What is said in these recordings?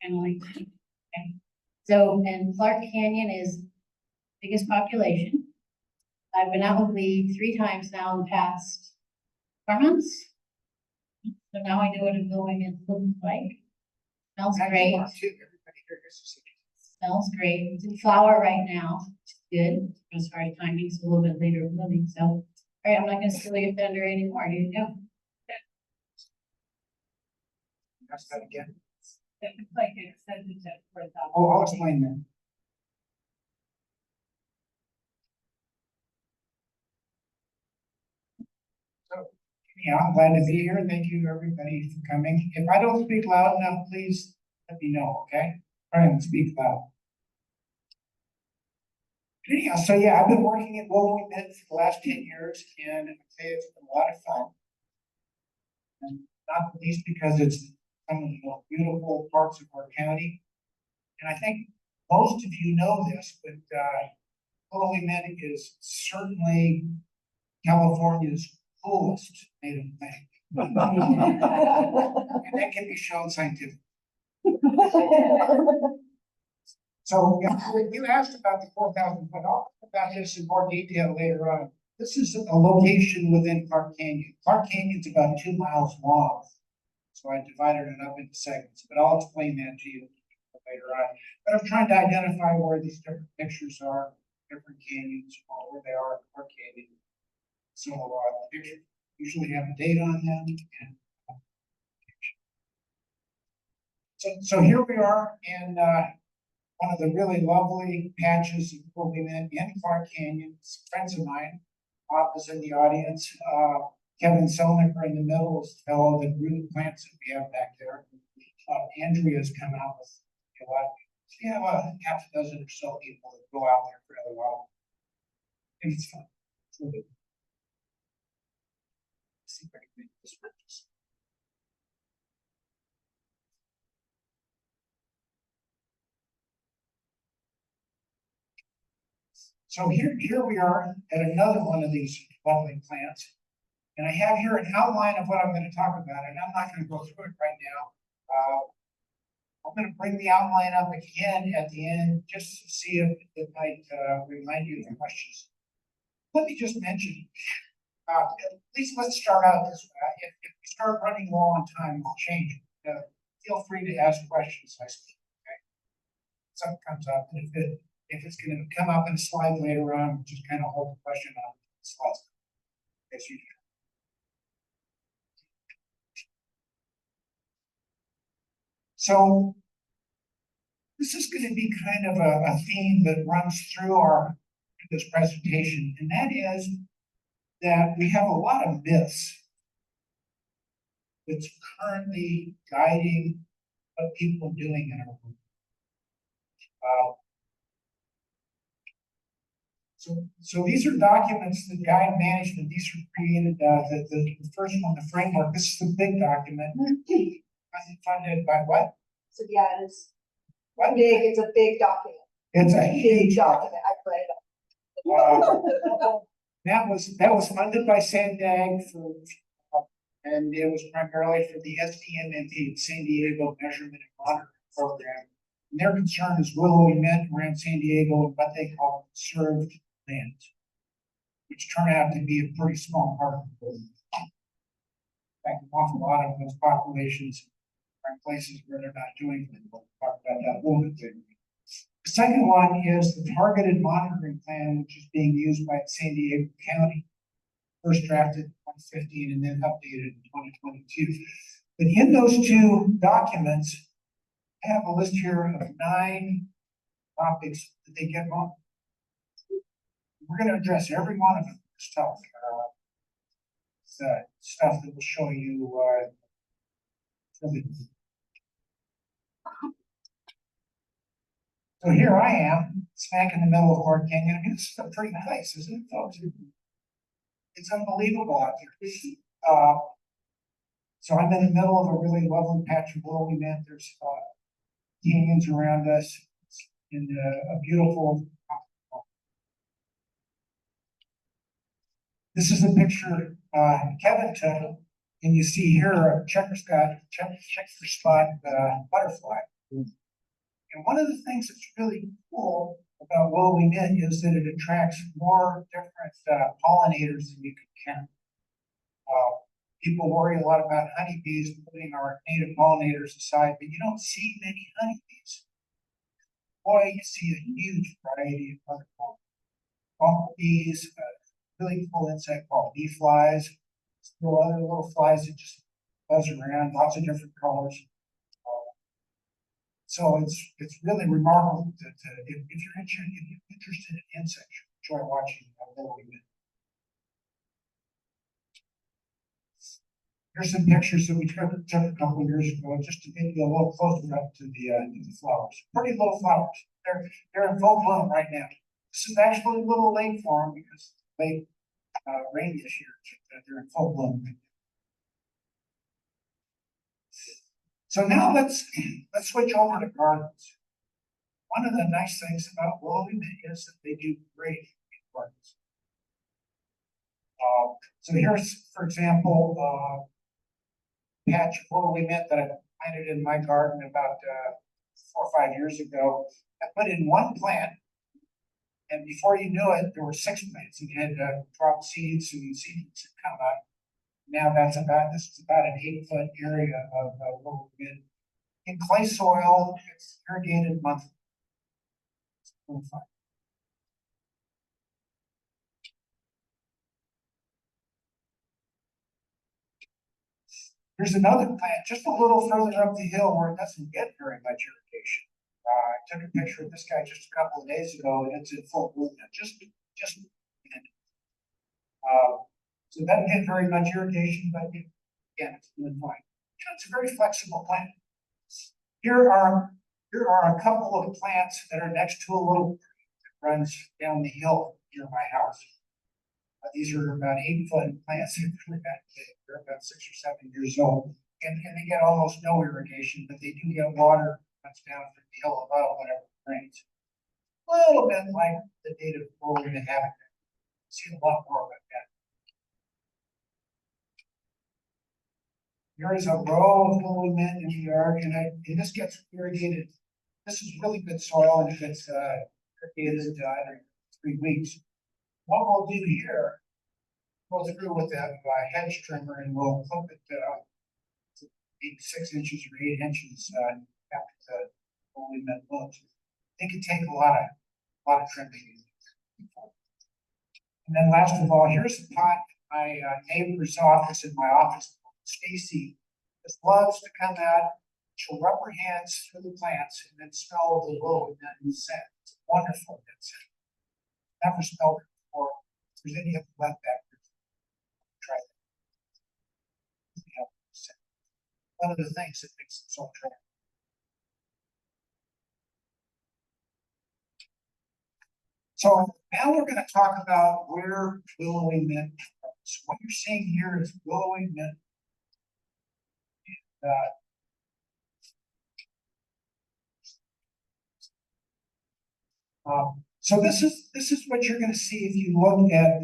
kind of like, okay. So, and Clark Canyon is biggest population. I've been out with Lee 3 times now in the past 4 months. So now I know what a going and looks like. Smells great. Smells great. It's in flower right now. It's good. As far as timing's a little bit later blooming. So, all right, I'm not going to steal your thunder anymore. Here you go. Ask that again. It's like an extended for the. Oh, I'll explain that. So, yeah, I'm glad to be here. Thank you, everybody, for coming. If I don't speak loud enough, please let me know, okay? Try and speak loud. Anyhow, so yeah, I've been working at Willowy for the last 10 years, and I'd say it's been a lot of fun. And not least because it's some of the most beautiful parts of our county. And I think most of you know this, but Willowy is certainly California's coolest native plant. And that can be shown scientifically. So yeah, you asked about the 4,000 foot. I'll talk about this in more detail later on. This is a location within Clark Canyon. Clark Canyon's about 2 miles long. So I divided it up into segments, but I'll explain that to you later on. But I'm trying to identify where these different pictures are, different canyons, or where they are in Clark Canyon. So the pictures usually have a date on them. And so here we are in one of the really lovely patches of Willowy in Clark Canyon. Friends of mine. Bob is in the audience. Kevin Selnicker in the middle is the fellow that grew the plants that we have back there. Andrea's come out with a lot. We have a half a dozen or so people that go out there fairly well. And it's fun. It's really good. Let's see if I can make this work. So here we are at another one of these lovely plants. And I have here an outline of what I'm going to talk about, and I'm not going to go through it right now. I'm going to bring the outline up again at the end, just to see if it might remind you of the questions. Let me just mention, at least let's start out this way. If we start running low on time, we'll change it. Feel free to ask questions. I speak, okay? Something comes up, and if it's going to come up in a slide later on, just kind of hold the question on the slides. Yes, you can. So this is going to be kind of a theme that runs through this presentation, and that is that we have a lot of myths that's currently guiding what people are doing in our world. So these are documents that guide management. These are created, the first one, the framework. This is the big document. Funded by what? So yeah, it's What? big. It's a big document. It's a huge document. I read it. That was funded by SANDAG and it was primarily for the SDMMP, San Diego Measurement and Monitoring Program. And their concern is Willowy Mint around San Diego and what they call conserved lands, which turn out to be a pretty small part of the world. In fact, an awful lot of those populations are in places where they're not doing it. We'll talk about that a little bit later. The second one is the targeted monitoring plan, which is being used by San Diego County, first drafted in 2015 and then updated in 2022. But in those two documents, I have a list here of 9 topics that they get wrong. We're going to address every one of them this talk. Stuff that will show you So here I am, smack in the middle of Clark Canyon. I mean, this is a pretty place, isn't it, folks? It's unbelievable out there. So I'm in the middle of a really lovely patch of Willowy Mint. There's canyons around us and a beautiful. This is a picture Kevin took, and you see here a checker spot butterfly. of the things that's really cool about willowy mint is that it attracts more different pollinators than you can count. People worry a lot about honeybees, putting our native pollinators aside, but you don't see many honeybees. Boy, you see a huge variety of other bumblebees, really cool insect called bee flies, still other little flies that just buzz around, lots of different colors. So it's really remarkable that if you're interested in insects, you enjoy watching willowy mint. Here's some pictures that we took a couple of years ago, just to get you a little closer up to the flowers. Pretty little flowers. They're in full bloom right now. This is actually a little late for them because late rain this year. They're in full bloom. So now let's switch over to gardens. One of the nice things about willowy mint is that they do great in gardens. So here's, for example, patch of willowy mint that I planted in my garden about 4 or 5 years ago. I put in one plant, and before you knew it, there were 6 plants. It had dropped seeds, and the seeds had come out. Now this is about an 8-foot area of willowy mint. In clay soil, it's irrigated monthly. It's really fun. Here's another plant just a little further up the hill where it doesn't get very much irrigation. I took a picture of this guy just a couple of days ago, and it's in full bloom now. Just so it doesn't get very much irrigation, but again, it's doing fine. It's a very flexible plant. Here are a couple of plants that are next to a little creek that runs down the hill near my house. These are about 8-foot plants. They're about 6 or 7 years old, and they get almost no irrigation, but they do get water that runs down from the hill above whenever it rains. A little bit like the native willowy mint habitat. See a lot more about that. Here is a row of willowy mint in the yard, and this gets irrigated. This is really good soil, and it gets irrigated every 3 weeks. What we'll do here, go through with that hedge trimmer, and we'll clip it 6 inches or 8 inches after the willowy mint blooms. It can take a lot of trimming. And then last of all, here's a pot in my neighbor's office in my office. Stacy just loves to come out. She'll rub her hands through the plants and then smell the willowy mint scent. It's wonderful scent. Never smelled it before. If there's any of the left back there, try that. One of the things that makes it so attractive. So now we're going to talk about where willowy mint grows. What you're seeing here is willowy mint. So this is what you're going to see if you look at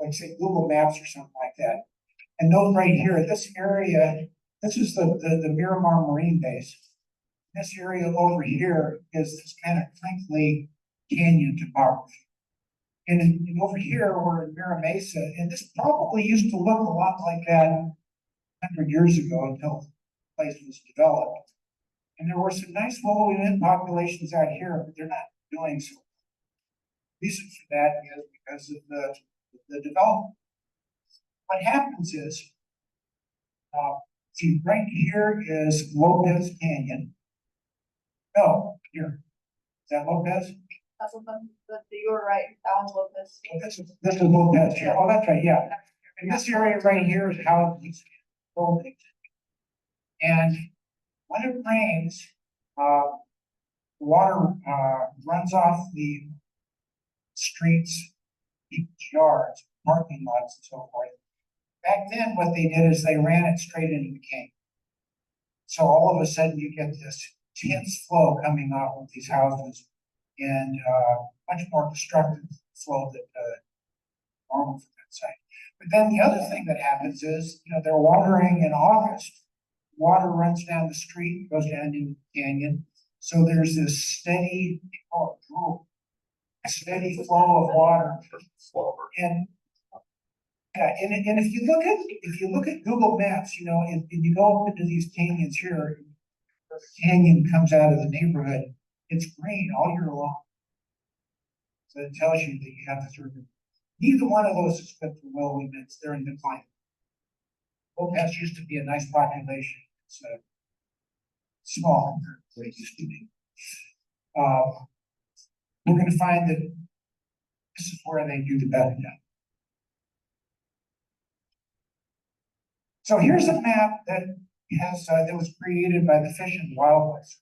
like say Google Maps or something like that. And note right here, this area, this is the Miramar Marine Base. This area over here is this kind of crinkly canyon topography. And over here we're in Mira Mesa, and this probably used to look a lot like that 100 years ago until the place was developed. And there were some nice willowy mint populations out here, but they're not doing so. The reason for that is because of the development. What happens is, see right here is Lopez Canyon. No, here. Is that Lopez? That's what you were right. That one's Lopez. This is Lopez here. Oh, that's right, yeah. And this area right here is how it's building. And when it rains, water runs off the streets, people's yards, parking lots, and so forth. Back then, what they did is they ran it straight into the canyon. So all of a sudden, you get this intense flow coming off of these houses, and much more destructive flow that normal from that site. But then the other thing that happens is, they're watering in August. Water runs down the street, goes down into the canyon. So there's this steady, they call it drool, a steady flow of water. And yeah, and if you look at Google Maps, you know, and you go up into these canyons here, the canyon comes out of the neighborhood, it's green all year long. So it tells you that you have to sort of, neither one of those is fit for willowy mints, they're in decline. Pass used to be a nice population, it's small compared to what it used to be. We're gonna find that this is where they do the bedding down. So here's a map that has, that was created by the Fish and Wildlife.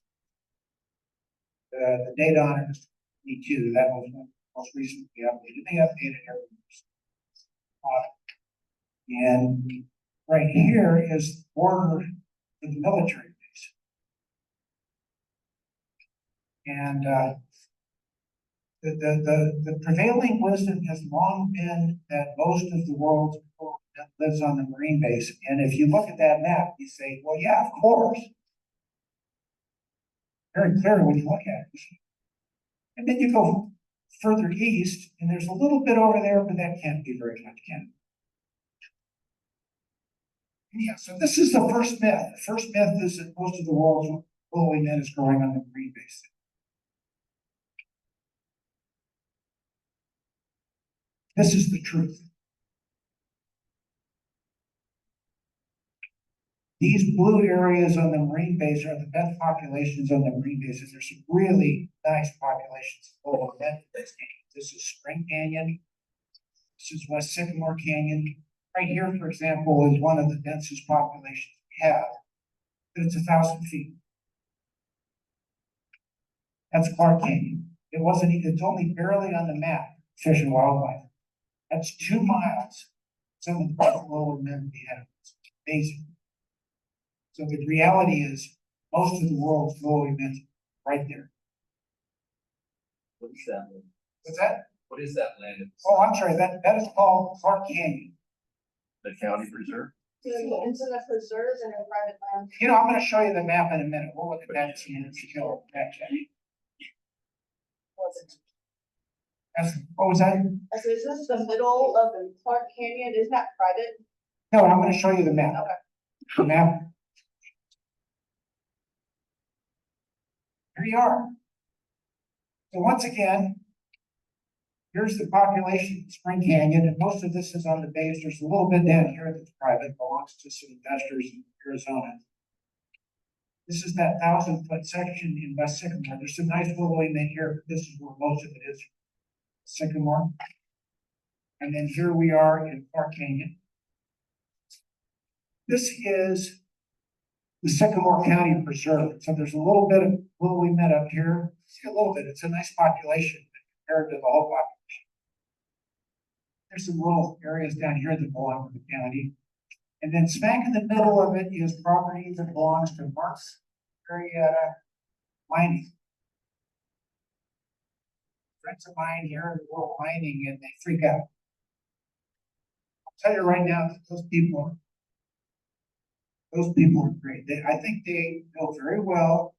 The data on it is 22, that was most recently updated. They updated every year. And right here is the border of the military base. And the prevailing wisdom has long been that most of the world lives on the marine base. And if you look at that map, you say, well, yeah, of course. Very clear when you look at it. And then you go further east, and there's a little bit over there, but that can't be very much, can it? Yeah, so this is the first myth. The first myth is that most of the world's willowy net is growing on the marine base. This is the truth. These blue areas on the marine base are the best populations on the marine bases. There's some really nice populations of willowy net. This is Spring Canyon. This is West Sycamore Canyon. Right here, for example, is one of the densest populations we have. But it's 1,000 feet. That's Clark Canyon. It's only barely on the map, Fish and Wildlife. That's 2 miles. Some of the best willowy net we have. It's amazing. So the reality is, most of the world's willowy net right there. What is that? What's that? What is that land? Oh, I'm sorry, that is called Clark Canyon. The county preserve? It's in a preserve and a private land. You know, I'm gonna show you the map in a minute. We'll look at that and see if you know that. What was that? So is this the middle of the Clark Canyon? Isn't that private? No, I'm gonna show you the map. Okay. The map. Here you are. So once again, here's the population of Spring Canyon, and most of this is on the base. There's a little bit down here that's private, belongs to some investors in Arizona. This is that 1,000-foot section in West Sycamore. There's some nice willowy in here, but this is where most of it is. Sycamore. And then here we are in Clark Canyon. This is the Sycamore County Preserve. So there's a little bit of willowy met up here. See a little bit. It's a nice population compared to the whole population. There's some little areas down here that belong to the county. And then smack in the middle of it is property that belongs to Mark's Marietta Mining. Friends of mine here in the world mining, and they freak out. I'll tell you right now that those people are great. I think they know very well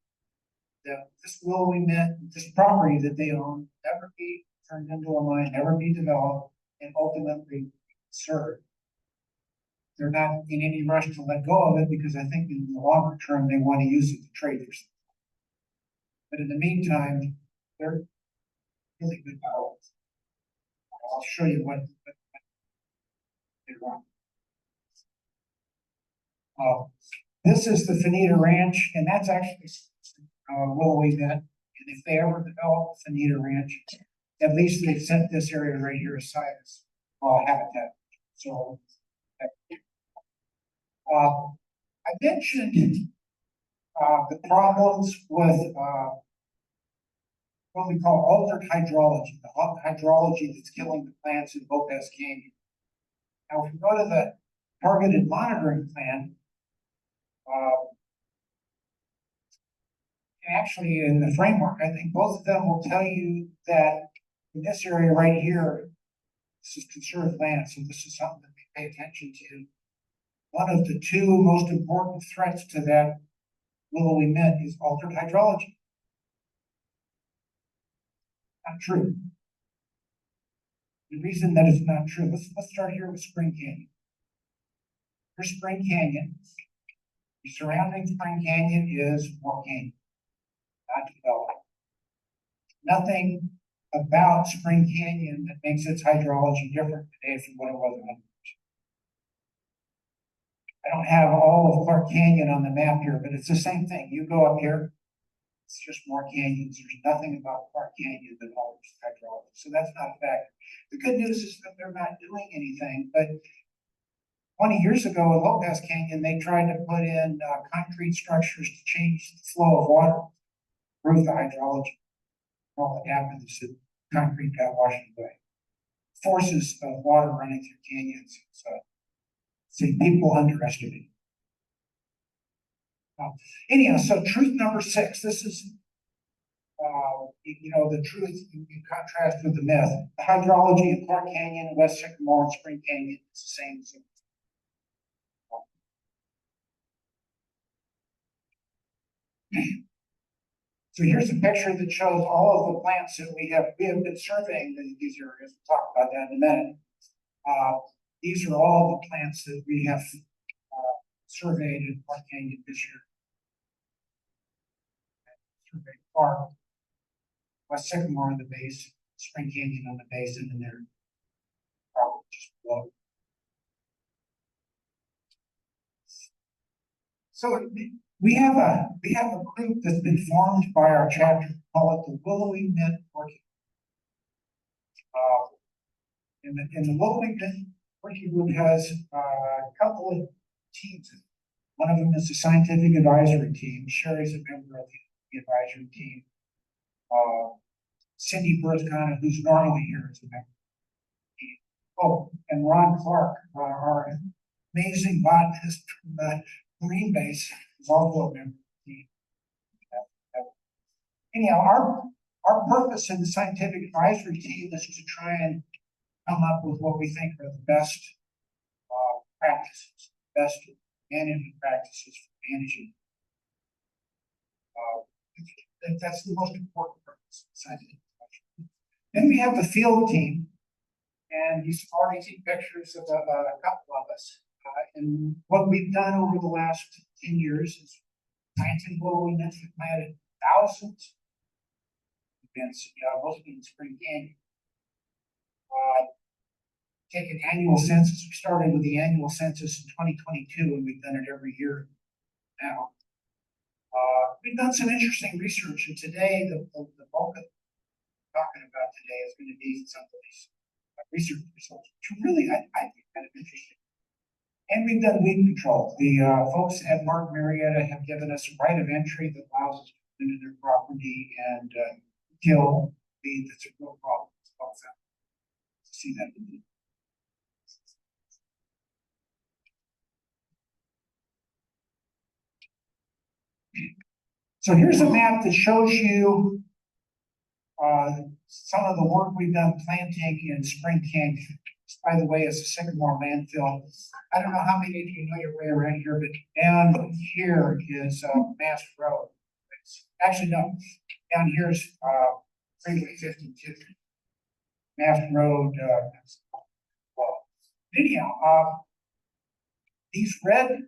that this willowy net, this property that they own, never be turned into a mine, never be developed, and ultimately served. They're not in any rush to let go of it because I think in the longer term they want to use it to trade for something. But in the meantime, they're really good developers. I'll show you what they want. This is the Fanita Ranch, and that's actually willowy net. And if they ever develop Fanita Ranch, at least they've set this area right here aside as habitat. So I mentioned the problems with what we call altered hydrology, the hydrology that's killing the plants in Lopez Canyon. Now, if we go to the targeted monitoring plan, actually in the framework, I think both of them will tell you that in this area right here, this is conserved land, so this is something that we pay attention to. One of the 2 most important threats to that willowy met is altered hydrology. Not true. The reason that it's not true, let's start here with Spring Canyon. Here's Spring Canyon. The surrounding Spring Canyon is more canyon, not developed. Nothing about Spring Canyon that makes its hydrology different today from what it was 100 years ago. I don't have all of Clark Canyon on the map here, but it's the same thing. You go up here, it's just more canyons. There's nothing about Clark Canyon that alters hydrology. So that's not a fact. The good news is that they're not doing anything, but 20 years ago in Lopez Canyon, they tried to put in concrete structures to change the flow of water, improve the hydrology. All that happened is that concrete got washed away. Forces of water running through canyons. So, see, people underestimate. Anyhow, so truth number 6. This is, the truth in contrast with the myth. The hydrology in Clark Canyon, West Sycamore, and Spring Canyon is the same as So here's a picture that shows all of the plants that we have been surveying these areas. We'll talk about that in a minute. These are all the plants that we have surveyed in Clark Canyon this year. Surveyed Clark, West Sycamore on the base, Spring Canyon on the base, and then they're probably just below. So we have a group that's been formed by our chapter, call it the Willowy Mint Working. And the Willowy Mint Working Group has a couple of teams. One of them is the scientific advisory team. Sherry's a member of the advisory team. Cindy Burzcana, who's normally here, is a member of the team. Oh, and Ron Clark, our amazing botanist from the Marine Base, is also a member of the team. Anyhow, our purpose in the scientific advisory team is to try and come up with what we think are the best practices, best management practices for managing. That's the most important purpose of scientific advisory. Then we have the field team, and you already see pictures of a couple of us. And what we've done over the last 10 years is planting willowy mints. We've planted thousands of mints, mostly in Spring Canyon. Take an annual census. We started with the annual census in 2022, and we've done it every year now. We've done some interesting research, and today the bulk of talking about today is going to be some of these research results, which really I think kind of interesting. And we've done weed control. The folks at Mark Marietta have given us a right of entry that allows us to go into their property and kill weed that's a real problem. See that. So here's a map that shows you some of the work we've done planting in Spring Canyon. By the way, it's a Sycamore landfill. I don't know how many of you know your way around here, but down here is Mast Road. Actually, no, down here is Freeway 52. Mast Road. Well, anyhow, these red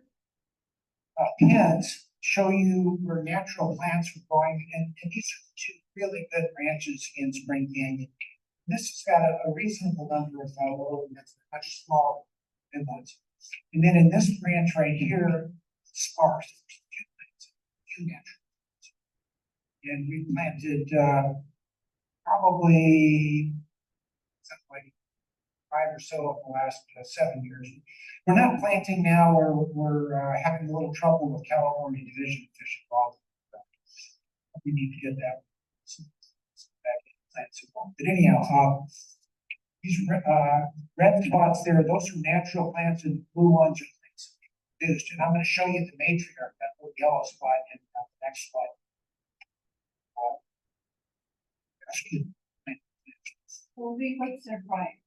pins show you where natural plants are growing, and these are two really good branches in Spring Canyon. This has got a reasonable number of willowy mints, much smaller than those. And then in this branch right here, sparse, two natural plants. And we planted probably something like 5 or so of the last 7 years. We're not planting now. We're having a little trouble with California Division of Fish and Wildlife. We need to get that back in plants. But anyhow, these red spots there, those are natural plants, and the blue ones are things produced. And I'm going to show you the matriarch, that little yellow spot in the next slide. What's their price?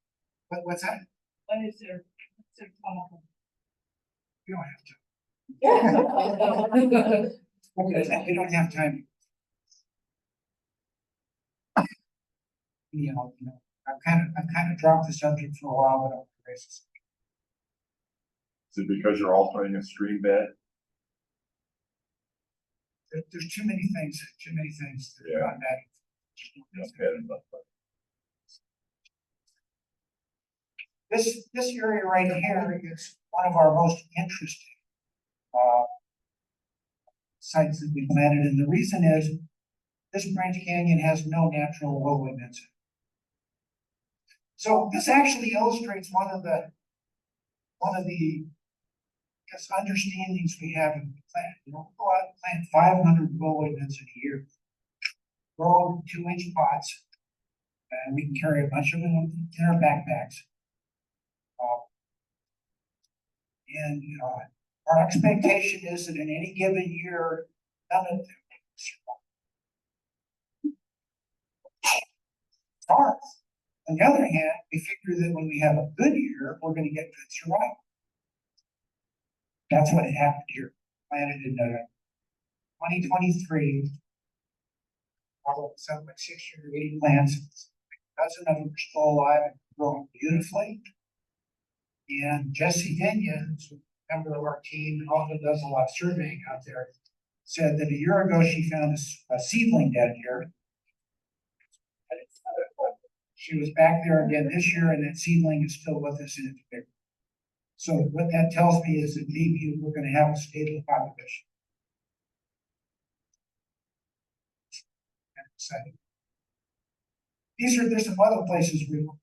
What's that? What's their problem? We don't have to. We don't have time. I've kind of dropped the subject for a while, but I'm curious. Is it because you're altering a stream bed? There's too many things Yeah. on that. Okay, enough. This area right here is one of our most interesting sites that we planted, and the reason is this branch canyon has no natural willowy beds. So this actually illustrates one of the understandings we have in the plant. You know, go out and plant 500 willowy beds in a year, grow them 2-inch pots, and we can carry a bunch of them in our backpacks. Our expectation is that in any given year, none of them survive. On the other hand, we figure that when we have a good year, we're going to get good survival. That's what happened here. Planted in 2023. Something like 60 or 80 plants. A dozen of them are still alive and growing beautifully. And Jessie Dinya, who's a member of our team and also does a lot of surveying out there, said that a year ago she found a seedling dead here. She was back there again this year, and that seedling is still with us in its bigger. So what that tells me is that maybe we're going to have a stable population. There's some other places we will.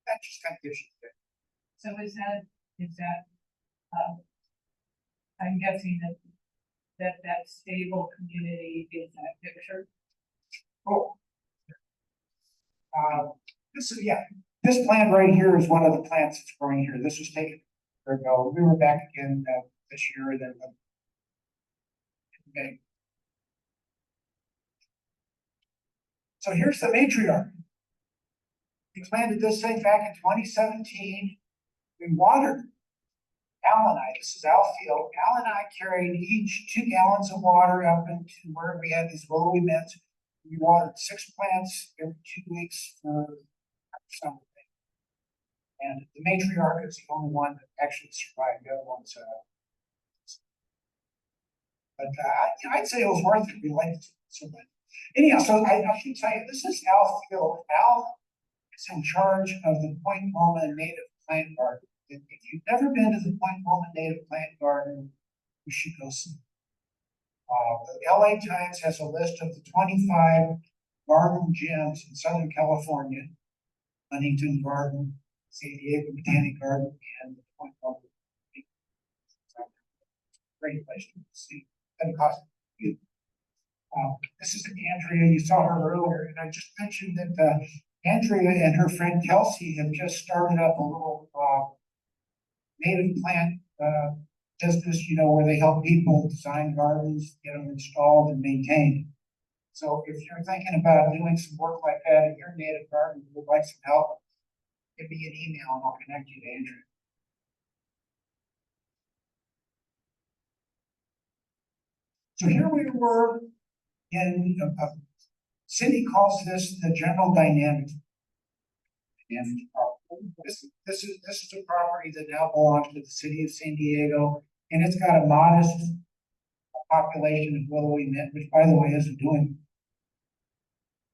That just kind of gives you. So is that, I'm guessing that stable community is that picture? Oh. This plant right here is one of the plants that's growing here. This was taken a year ago. We were back again this year. Then okay. So here's the matriarch. We planted this thing back in 2017. We watered Al and I. This is Al Field. Al and I carried each 2 gallons of water up into where we had these willowy beds. We watered 6 plants every 2 weeks for summer. And the matriarch is the only one that actually survived. The other ones, I'd say it was worth it. We liked it so much. Anyhow, so I should tell you, this is Al Field. Al is in charge of the Point Loma Native Plant Garden. If you've never been to the Point Loma Native Plant Garden, you should go see it. The LA Times has a list of the 25 garden gems in Southern California: Huntington Garden, San Diego Botanic Garden, and the Point Loma. Great place to see. Doesn't cost you. This is Andrea. You saw her earlier, and I just mentioned that Andrea and her friend Kelsey have just started up a little native plant business, where they help people design gardens, get them installed and maintained. So if you're thinking about doing some work like that in your native garden, you would like some help, give me an email and I'll connect you to Andrea. So here we were in, Cindy calls this the general dynamic. And this is a property that now belongs to the city of San Diego, and it's got a modest population of willowy mint, which, by the way, isn't doing.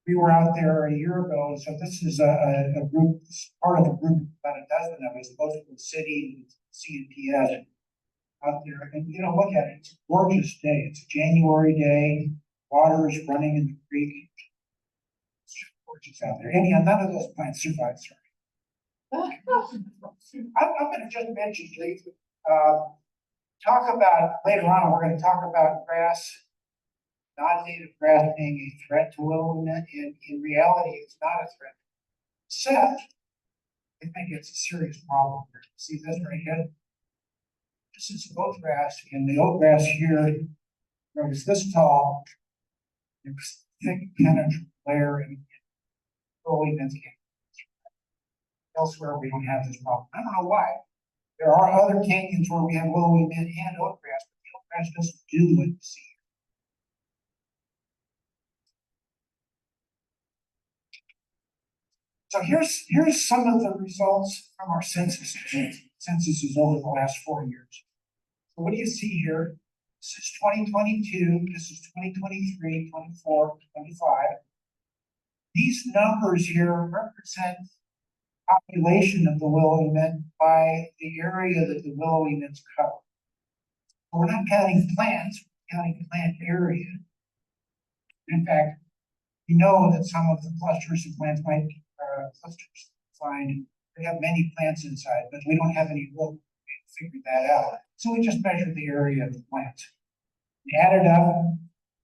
We were out there a year ago, so this is a group, part of a group, about a dozen of us, both from the city and CNPS out there. And look at it; it's a gorgeous day. It's a January day. Water is running in the creek. It's just gorgeous out there. Anyhow, none of those plants survived. I'm going to just mention, please, talk about later on. We're going to talk about grass, non-native grass being a threat to willowy mint. In reality, it's not a threat. Except, I think it's a serious problem here. See this right here? This is oat grass, and the oat grass here is this tall. It's thick, penetrant layer, and willowy mints can't. Elsewhere, we don't have this problem. I don't know why. There are other canyons where we have willowy mint and oat grass, but the oat grass doesn't do what you see here. So here's some of the results from our census. Census is over the last 4 years. So what do you see here? This is 2022, this is 2023, 24, 25. These numbers here represent population of the willowy mint by the area that the willowy mints cover. So we're not counting plants, we're counting plant area. In fact, we know that some of the clusters of plants might be clusters find they have many plants inside, but we don't have any real way to figure that out. So we just measure the area of the plant. We add it up.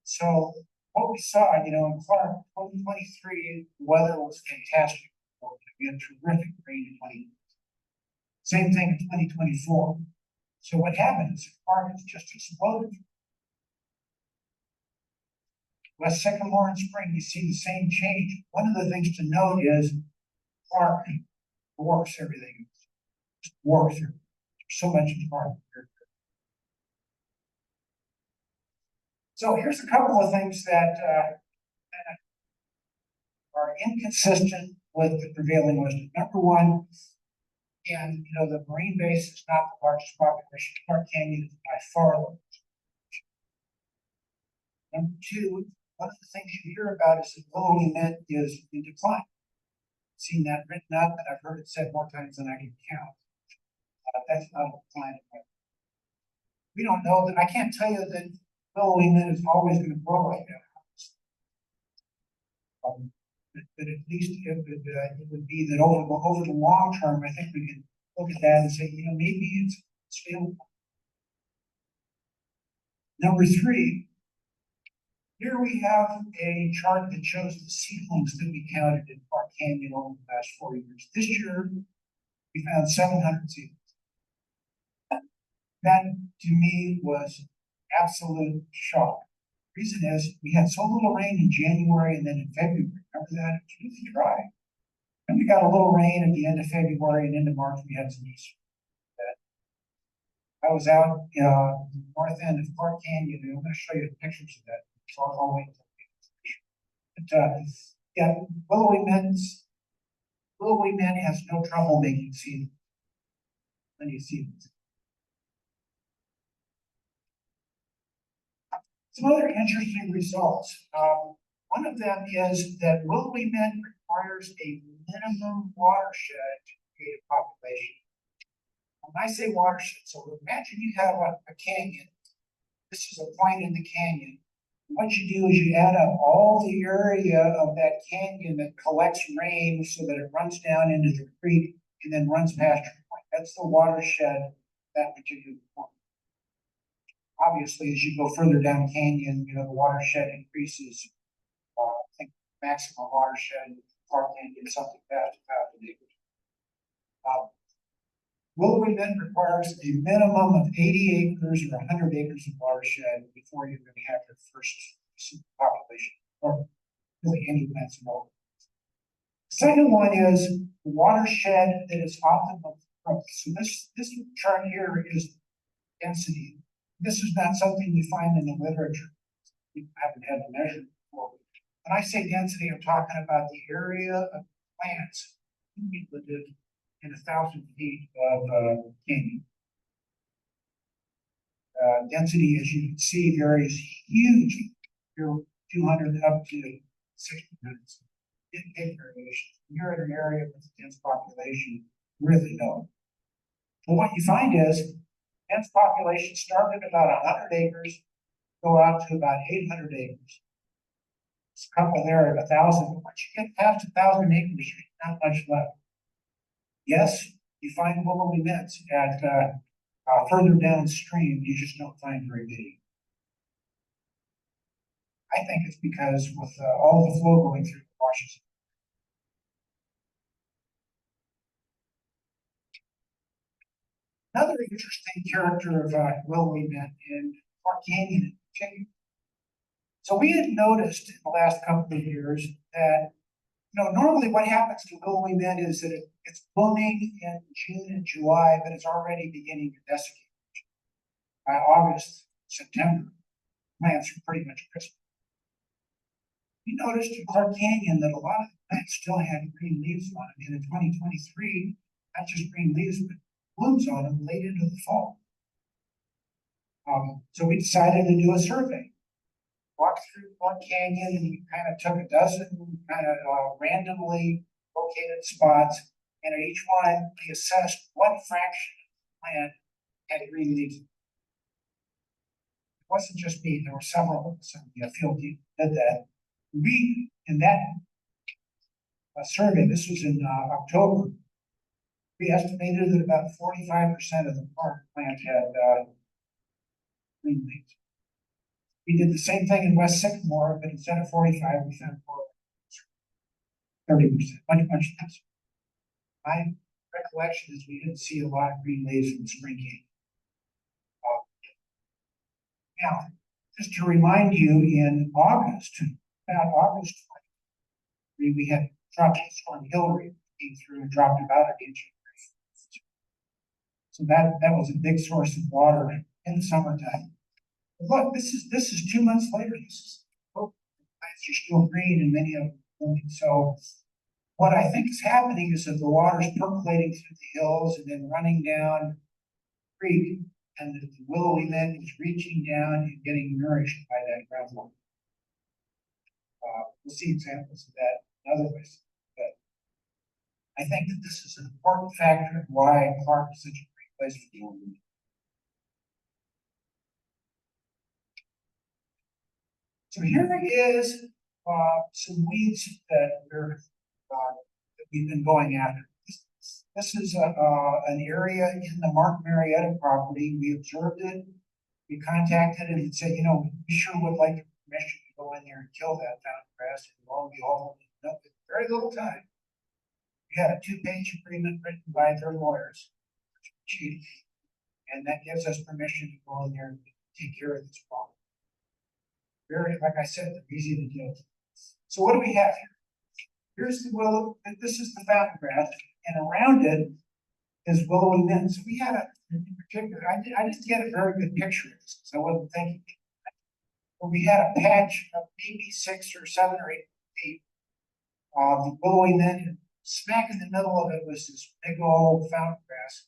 So what we saw, in Clark, 2023, the weather was fantastic. We had terrific rain in 20. Same thing in 2024. So what happens? Clark has just exploded. West Sycamore in spring, you see the same change. One of the things to note is Clark dwarfs everything. Just dwarfs it. So much in Clark. So here's a couple of things that are inconsistent with the prevailing wisdom. Number one, and the Marine Base is not the largest population. Clark Canyon is by far the largest. Number two, one of the things you hear about is that willowy mint is in decline. I've seen that written up, and I've heard it said more times than I can count. That's not a decline. We don't know that. I can't tell you that willowy mint is always going to grow like that. But at least it would be that over the long term, I think we can look at that and say, maybe it's stable. Number three, here we have a chart that shows the seedlings that we counted in Clark Canyon over the last 4 years. This year, we found 700 seedlings. That, to me, was absolute shock. The reason is we had so little rain in January and then in February. Remember that? It was really dry. And we got a little rain at the end of February and into March. We had some Easter. I was out the north end of Clark Canyon, and I'm going to show you pictures of that. So I'll wait until yeah, willowy mint has no trouble making seed. Plenty of seeds. Some other interesting results. One of them is that willowy mint requires a minimum watershed to create a population. When I say watershed, so imagine you have a canyon. This is a point in the canyon. What you do is you add up all the area of that canyon that collects rain so that it runs down into the creek and then runs past your point. That's the watershed, that particular point. Obviously, as you go further down canyon, the watershed increases. I think maximum watershed in Clark Canyon is something past 1,000 acres. Willowy mint requires a minimum of 80 acres or 100 acres of watershed before you're going to have your first population, or really any plants at all. Second one is the watershed that is optimal growth. So this chart here is density. This is not something you find in the literature. We haven't had to measure before. When I say density, I'm talking about the area of plants within 1,000 feet of canyon. Density, as you can see, varies hugely. You're 200 up to 600. Big variations. You're in an area with a dense population, really no. But what you find is dense population start at about 100 acres, go out to about 800 acres. There's a couple there at 1,000. But once you get past 1,000 acres, there's not much left. Yes, you find willowy mints at further downstream. You just don't find very many. I think it's because with all the flow going through the marshes. Another interesting character of willowy mint in Clark Canyon in particular. So we had noticed in the last couple of years that normally what happens to willowy mint is that it's blooming in June and July, but it's already beginning to desiccate. By August, September, plants are pretty much crisp. we noticed in Clark Canyon that a lot of the plants still had green leaves on them. And in 2023, not just green leaves, but blooms on them late into the fall. So we decided to do a survey. Walked through Clark Canyon and we kind of took a dozen kind of randomly located spots. And at each one, we assessed what fraction of the plant had green leaves. It wasn't just me, there were several of us in the field team that did that. We, in that survey, this was in October, we estimated that about 45% of the park plant had green leaves. We did the same thing in West Sycamore, but instead of 45%, 30%, much less. My recollection is we didn't see a lot of green leaves in the spring game. Now, just to remind you, in August, about August 20, we had Tropical Storm Hilary came through and dropped about an inch. So that was a big source of water in the summertime. But look, this is 2 months later. Plants are still green and many of them. So what I think is happening is that the water is percolating through the hills and then running down the creek, and the willowy mint is reaching down and getting nourished by that groundwater. We'll see examples of that in other ways. But I think that this is an important factor in why Clark is such a great place for the willowy mint. So here is some weeds that we've been going after. This is an area in the Mark Marietta property. We observed it. We contacted it and said, you know, we sure would like permission to go in there and kill that fountain grass. And lo and behold, in very little time, we had a 2-page agreement written by their lawyers, and that gives us permission to go in there and take care of this problem. Very, like I said, they're easy to deal with. So what do we have here? Here's the willow, this is the fountain grass, and around it is willowy mint. So we had in particular, I didn't get a very good picture of this because I wasn't thinking. But we had a patch of maybe 6 or 7 or 8 feet of the willowy mint, and smack in the middle of it was this big old fountain grass,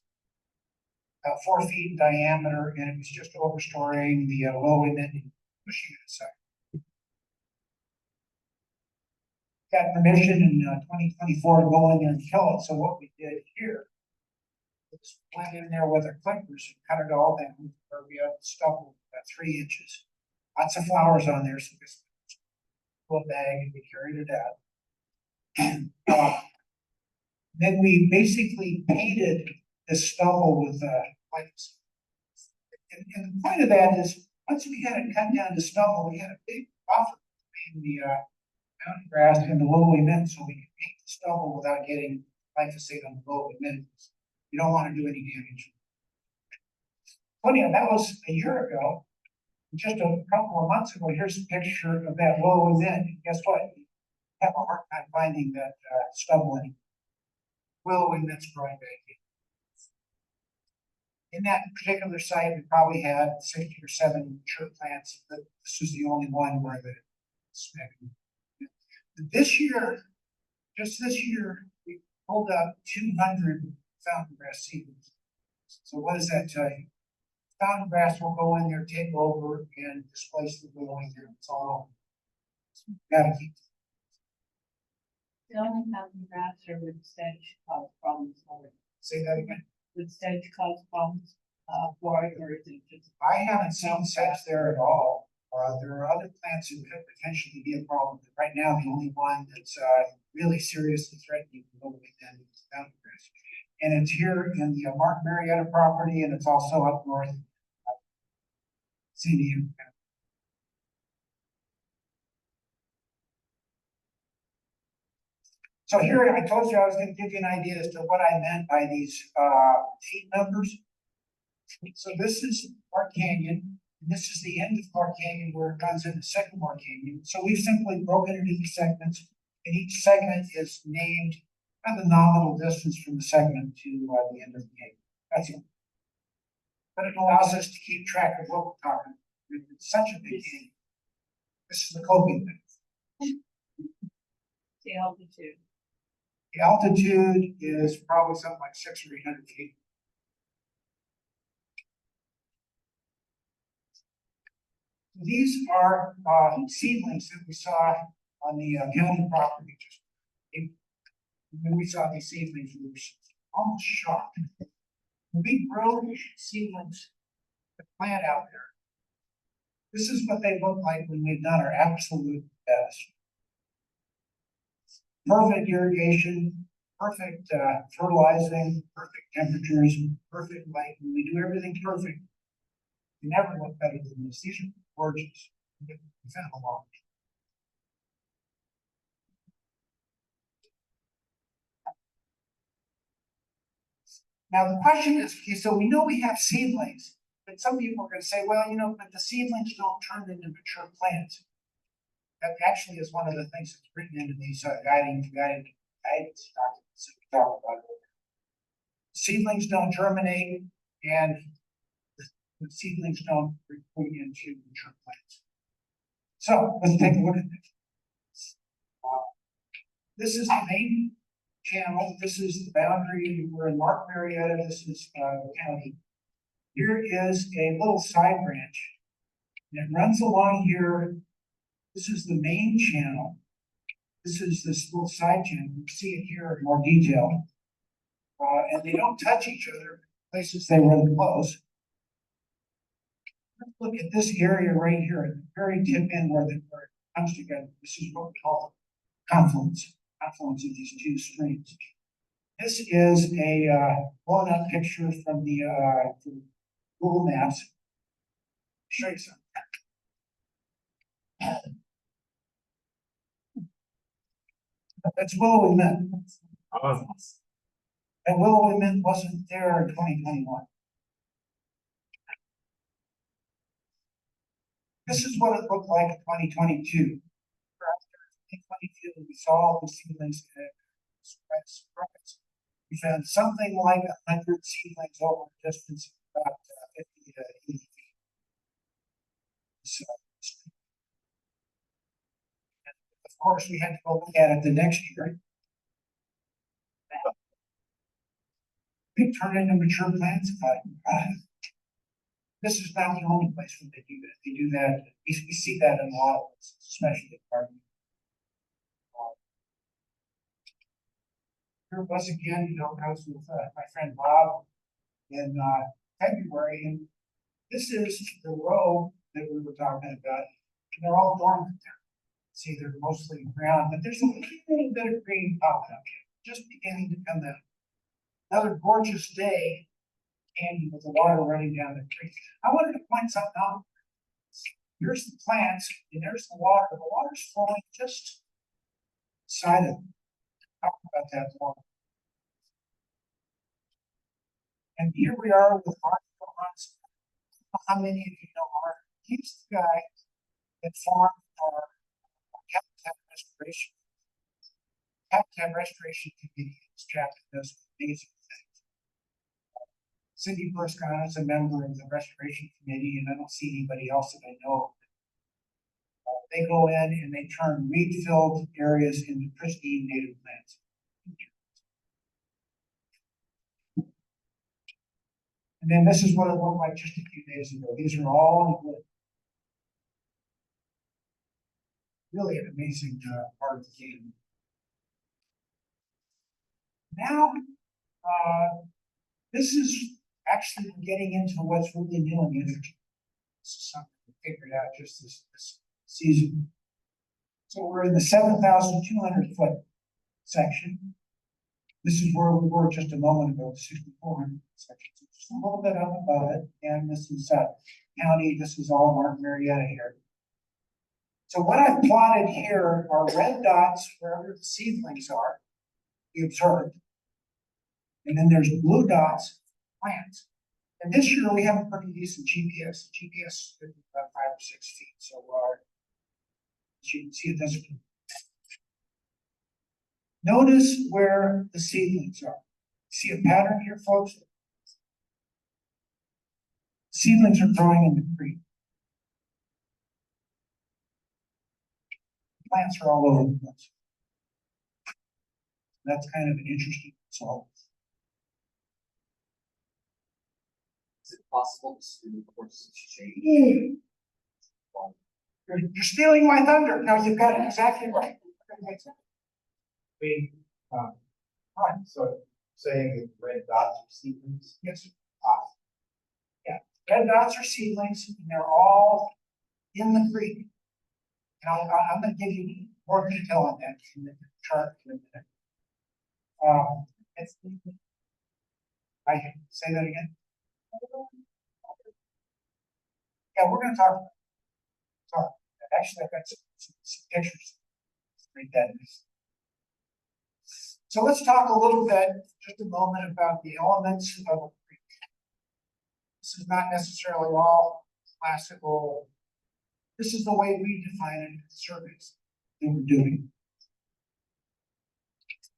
about 4 feet in diameter, and it was just overstoring the willowy mint and pushing it aside. Got permission in 2024 to go in there and kill it. So what we did here is went in there with our clippers and cut it all down where we have stubble about 3 inches. Lots of flowers on there, so just a bag and we carried it out. Then we basically painted this stubble with lights. And the point of that is, once we had it cut down to stubble, we had a big buffer between the mountain grass and the willowy mint, so we could paint the stubble without getting glyphosate on the willowy mint. You don't want to do any damage. Funny, that was a year ago. Just a couple of months ago, here's a picture of that willowy mint. And guess what? You have a hard time finding that stubble anymore. Willowy mint's growing back in that particular site, we probably had 60 or 70 mature plants, but this was the only one where the spec. This year, just this year, we pulled up 200 fountain grass seedlings. So what does that tell you? Fountain grass will go in there, take over, and displace the willowy there. It's all gotta keep. The only fountain grass or would sedge cause problems for it? Say that again. Would sedge cause problems for it, or is it just? I haven't seen sedge there at all. There are other plants that could potentially be a problem, but right now the only one that's really seriously threatening the willowy mint is fountain grass. And it's here in the Mark Marietta property, and it's also up north. San Diego. So here, I told you I was going to give you an idea as to what I meant by these feet numbers. So this is Clark Canyon, and this is the end of Clark Canyon where it runs into Sycamore Canyon. So we've simply broken it into segments, and each segment is named kind of the nominal distance from the segment to the end of the canyon. That's it. But it allows us to keep track of what we're talking about. It's such a big canyon. This is the coping method. the altitude? The altitude is probably something like 600 or 800 feet. These are seedlings that we saw on the county property. When we saw these seedlings, we were almost shocked. When we grow seedlings to plant out there, this is what they look like when we've done our absolute best. Perfect irrigation, perfect fertilizing, perfect temperatures, perfect light. When we do everything perfect, we never look better than this. These are gorgeous. We found a lot. Now the question is, okay, so we know we have seedlings, but some people are going to say, well, you know, but the seedlings don't turn into mature plants. That actually is one of the things that's written into these guidance documents that we talk about. Seedlings don't germinate, and the seedlings don't grow into mature plants. So let's take a look at this. This is the main channel. This is the boundary. We're in Mark Marietta. This is the county. Here is a little side branch. And it runs along here. This is the main channel. This is this little side channel. You can see it here in more detail. And they don't touch each other. Places they run close. Let's look at this area right here at the very tip end where it comes together. This is what we call confluence of these two streams. This is a blown up picture from the from Google Maps. Show you something. That's Willowy Mint. And Willowy Mint wasn't there in 2021. This is what it looked like in 2022. After 2022, we saw all the seedlings surprise. We found something like 100 seedlings over a distance of about 50 to 80 feet. So, of course, we had to go look at it the next year. They turn into mature plants. This is not the only place where they do that. They do that. We see that in a lot of places, especially in gardening. Here was again, you know, I was with my friend Bob in February, and this is the row that we were talking about. And they're all dormant there. See, they're mostly brown, but there's a little bit of green popping up here, just beginning to come out. Another gorgeous day, and with the water running down the creek. I wanted to point something out. Here's the plants, and there's the water. The water's flowing just side of them. Talk about that more. And here we are with Mark. How many of you know Mark? He's the guy that formed our habitat restoration. Habitat restoration committee. This chapter does amazing things. Cindy Briscon is a member of the restoration committee, and I don't see anybody else that I know. They go in and they turn weed-filled areas into pristine native plants. And then this is what it looked like just a few days ago. These are all in wood. Really an amazing part of the game. Now, this is actually getting into what's really new in energy. This is something we figured out just this season. So we're in the 7,200 foot section. This is where we were just a moment ago, the 6,400 section. So just a little bit up above it, and this is county. This is all Mark Marietta here. So what I've plotted here are red dots wherever the seedlings are, we observed. And then there's blue dots, plants. And this year we have a pretty decent GPS. The GPS is about 5 or 6 feet. So as you can see, it doesn't. Notice where the seedlings are. See a pattern here, folks? Seedlings are growing in the creek. Plants are all over the place. That's kind of an interesting result. Is it possible to do course change? You're stealing my thunder. No, you've got it exactly right. We, right, so saying that red dots are sequence. Yes. Ah, Red dots are seedlings, and they're all in the creek. And I'm gonna give you more detail on that in the chart in a minute. It's, I say that again? Yeah, we're gonna talk. Actually, I've got some pictures. Read that. So let's talk a little bit, just a moment, about the elements of a creek. This is not necessarily all classical. This is the way we define it in surveys that we're doing.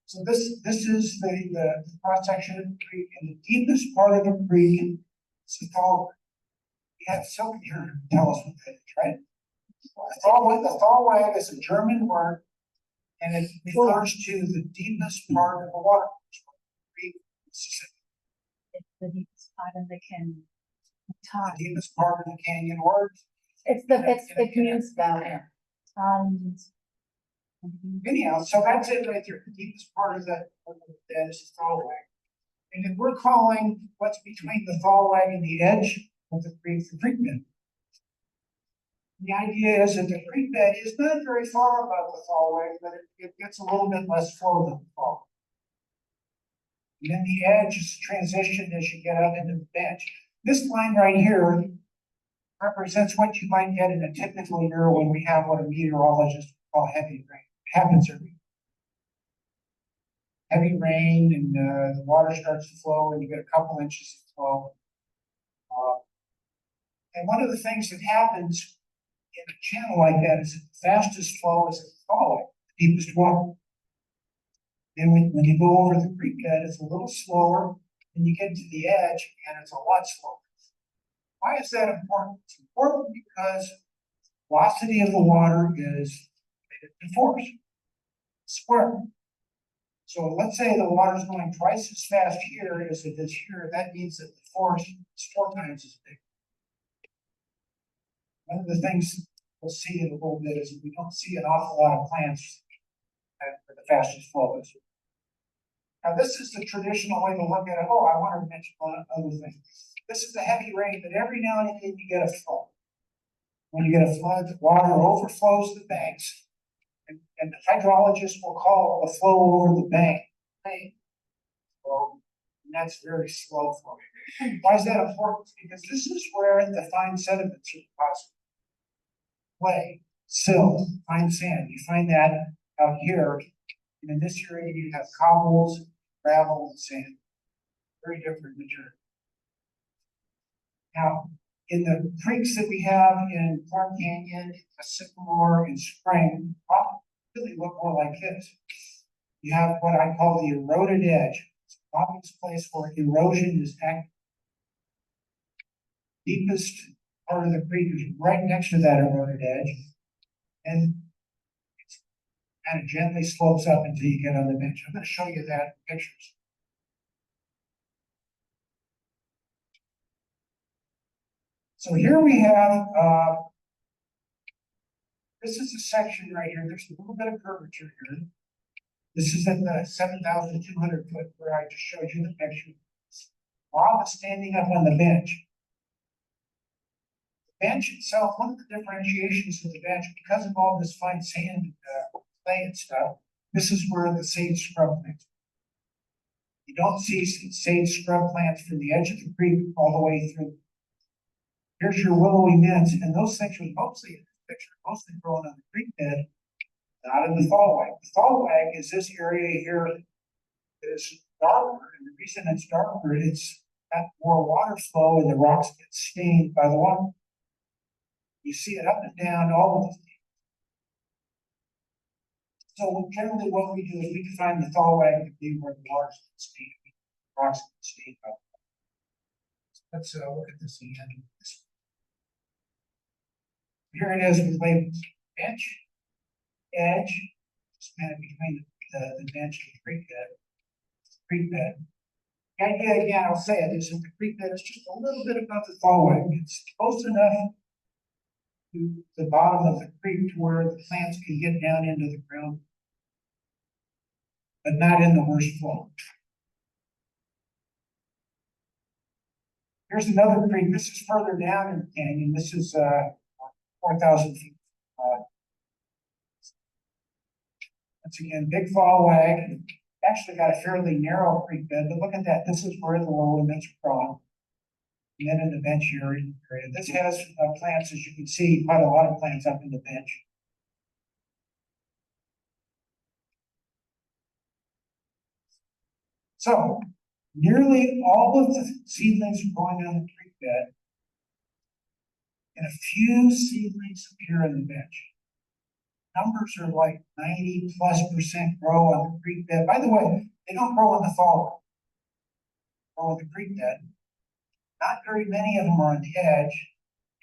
So this is the cross section of the creek, and the deepest part of the creek is the thaw. We have Silke here to tell us what that is, right? The thaw wag is a German word, and it refers to the deepest part of the water. Creek, It's the deepest part of the canyon. the deepest part of the canyon, or It means valley. anyhow, so that's it right there. The deepest part of that is the thaw wag. And then we're calling what's between the thaw wag and the edge of the creek bed. The idea is that the creek bed is not very far above the thaw wag, but it gets a little bit less flow than the thaw. And then the edge is transition as you get up into the bench. This line right here represents what you might get in a typical year when we have what a meteorologist would call heavy rain. It happens every year. Heavy rain, and the water starts to flow, and you get a couple inches of flow. And one of the things that happens in a channel like that is that the fastest flow is at the thaw wag, the deepest water. Then when you go over the creek bed, it's a little slower, and you get to the edge, and it's a lot slower. Why is that important? It's important because velocity of the water is related to force, square. So let's say the water is going twice as fast here as it is here. That means that the force is 4 times as big. One of the things we'll see in a little bit is we don't see an awful lot of plants where the fastest flow is. Now, this is the traditional way to look at it. Oh, I want to mention one other thing. This is a heavy rain, but every now and again you get a flood. When you get a flood, the water overflows the banks, and the hydrologist will call the flow over the bank rain. So, and that's very slow flowing. Why is that important? Because this is where the fine sediments are deposited. Clay, silt, fine sand. You find that out here. And in this area, you have cobbles, gravel, and sand. Very different material. Now, in the creeks that we have in Clark Canyon, Sycamore, and Spring, really look more like this. You have what I call the eroded edge. It's an obvious place where erosion is active. Deepest part of the creek is right next to that eroded edge, and it kind of gently slopes up until you get on the bench. I'm going to show you that in pictures. So here we have, this is a section right here. There's a little bit of curvature here. This is at the 7,200 foot where I just showed you the picture. Bob is standing up on the bench. The bench itself, one of the differentiations of the bench, because of all this fine sand, clay and stuff, this is where the sage scrub plants. You don't see sage scrub plants from the edge of the creek all the way through. Here's your willowy mints, and those things were mostly in this picture, mostly growing on the creek bed, not in the thaw wag. The thaw wag is this area here that is darker, and the reason it's darker, it's got more water flow, and the rocks get stained by the water. You see it up and down all of these. So generally what we do is we define the thaw wag to be where the water's stained, rocks get stained by the water. So let's look at this again. Here it is with labels: bench, edge, span between the bench and the creek bed. The idea, again, I'll say it, is that the creek bed is just a little bit above the fallway. It's close enough to the bottom of the creek to where the plants can get down into the ground, but not in the worst flow. Here's another creek. This is further down in the canyon. This is 4,000 feet. Once again, big fall wag. Actually got a fairly narrow creek bed, but look at that. This is where the low limits are growing. And then in the bench area, this has plants, as you can see, quite a lot of plants up in the bench. So nearly all of the seedlings are going on the creek bed, and a few seedlings appear in the bench. Numbers are like 90+% grow on the creek bed. By the way, they don't grow in the fall. They grow on the creek bed. Not very many of them are on the edge,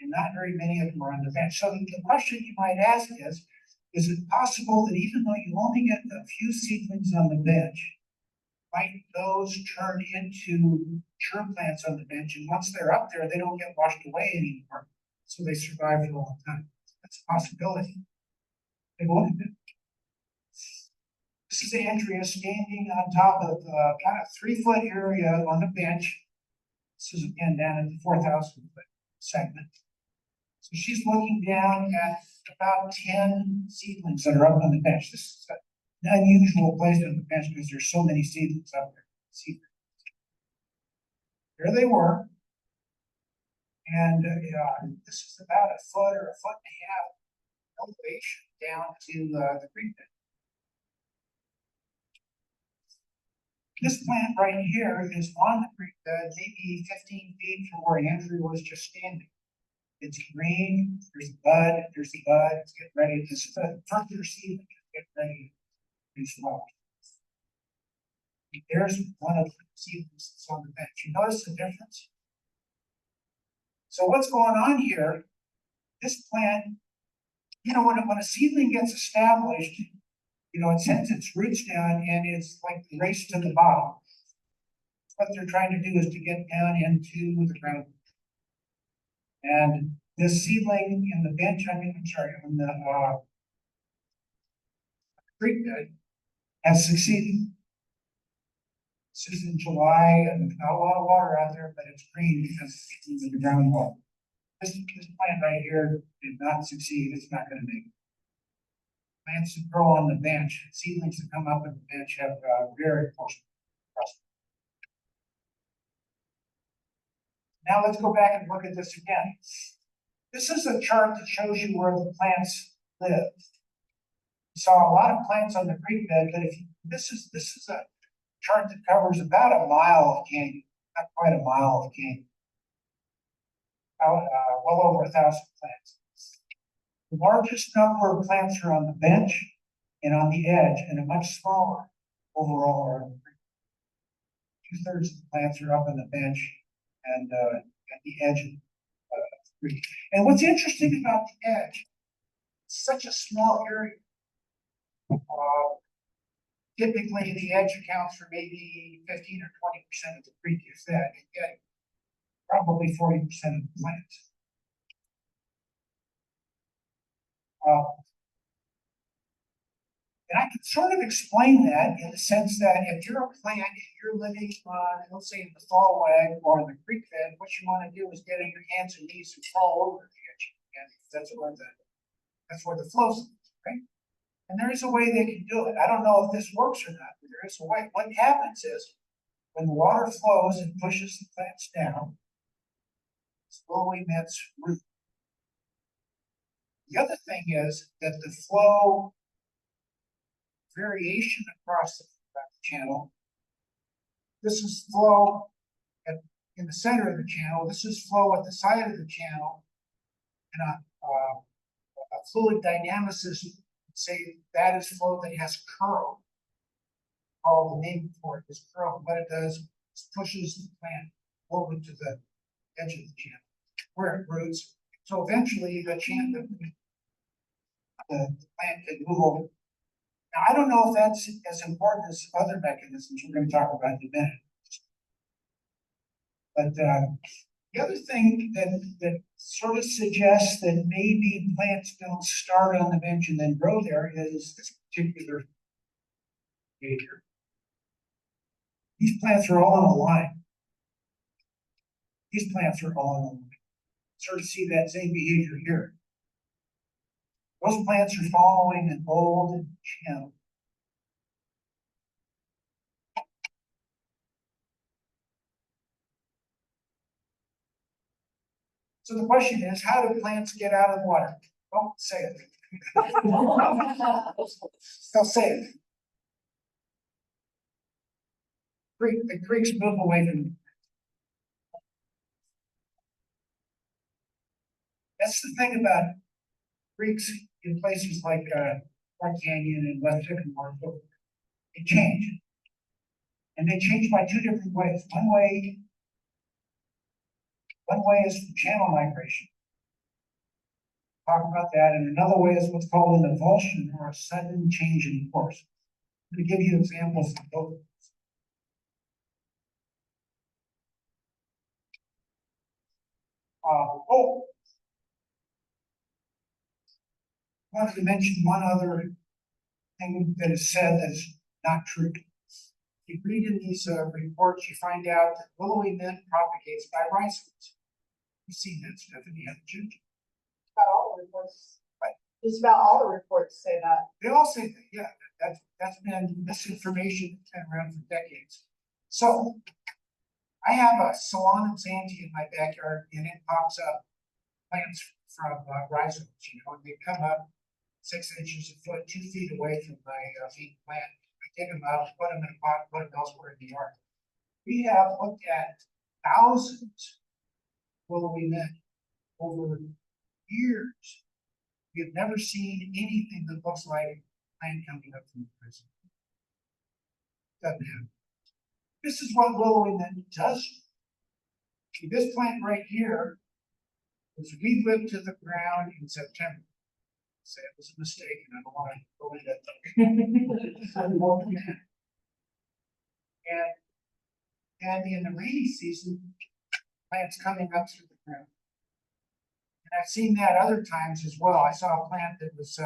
and not very many of them are on the bench. So the question you might ask is it possible that even though you only get a few seedlings on the bench, might those turn into mature plants on the bench, and once they're up there, they don't get washed away anymore, so they survive for a long time? That's a possibility. Take a look at it. This is Andrea standing on top of kind of 3-foot area on the bench. This is again down at the 4,000 foot segment. So she's looking down at about 10 seedlings that are up on the bench. This is an unusual place on the bench because there's so many seedlings up there. There they were. And this is about a foot or a foot and a half elevation down to the creek bed. This plant right here is on the creek bed, maybe 15 feet from where Andrew was just standing. It's green, there's a bud, it's getting ready. This is a further seedling to get ready to swell. There's one of the seedlings that's on the bench. You notice the difference? So what's going on here? This plant, you know, when a seedling gets established, you know, it sends its roots down and it's like the race to the bottom. What they're trying to do is to get down into the ground. And this seedling in the bench, on the creek bed has succeeded. This is in July and not a lot of water out there, but it's green because it's in the groundwater. This plant right here did not succeed. It's not going to make it. Plants that grow on the bench, seedlings that come up on the bench have very poor. Now let's go back and look at this again. This is a chart that shows you where the plants live. You saw a lot of plants on the creek bed, but this is a chart that covers about a mile of canyon, not quite a mile of canyon. Well over 1,000 plants. The largest number of plants are on the bench and on the edge, and a much smaller overall are on the creek. 2/3 of the plants are up on the bench and at the edge of the creek. And what's interesting about the edge, it's such a small area. Typically, the edge accounts for maybe 15 or 20% of the creek, if that, and yet probably 40% of the plants. And I can sort of explain that in the sense that if you're a plant and you're living on, let's say in the fall wag or in the creek bed, what you want to do is get on your hands and knees and crawl over the edge. And that's where the flow is, right? And there is a way they can do it. I don't know if this works or not, but there is a way. What happens is when the water flows and pushes the plants down, slowly emits root. The other thing is that the flow variation across the channel. This is flow in the center of the channel. This is flow at the side of the channel. And a fluid dynamicist would say that is flow that has curl. All the name for it is curl. What it does is pushes the plant over to the edge of the channel where it roots. So eventually the plant can move over. Now, I don't know if that's as important as other mechanisms we're gonna talk about in a minute. But, the other thing that sort of suggests that maybe plants don't start on the bench and then grow there is this particular behavior. These plants are all on a line. These plants are all on a line. Sort of see that same behavior here. Those plants are following an old channel. So the question is, how do plants get out of the water? Don't say it. They'll say it. The creeks move away from them. That's the thing about creeks in places like Clark Canyon and West Sycamore. They change. And they change by two different ways. One way is from channel migration. Talk about that. And another way is what's called an avulsion, or a sudden change in course. I'm going to give you examples of both. I wanted to mention one other thing that is said that's not true. You read in these reports, you find out that willowy mint propagates by rhizomes. You've seen that, Stephanie, haven't you? About all the reports, Right. just about all the reports say that. They all say that, yeah, that's been misinformation that's been around for decades. So I have a Solanum xanthi in my backyard, and it pops up plants from rhizomes, and they come up 6 inches a foot, 2 feet away from my main plant. I dig them up, put them in a pot, put them elsewhere in the yard. We have looked at thousands of willowy mint over years. We have never seen anything that looks like a plant coming up from the prison. Doesn't happen. This is what willowy mint does. See, this plant right here was re-whipped to the ground in September. Say it was a mistake, and I don't want to go into that. And in the rainy season, plants coming up through the ground. And I've seen that other times as well. I saw a plant that was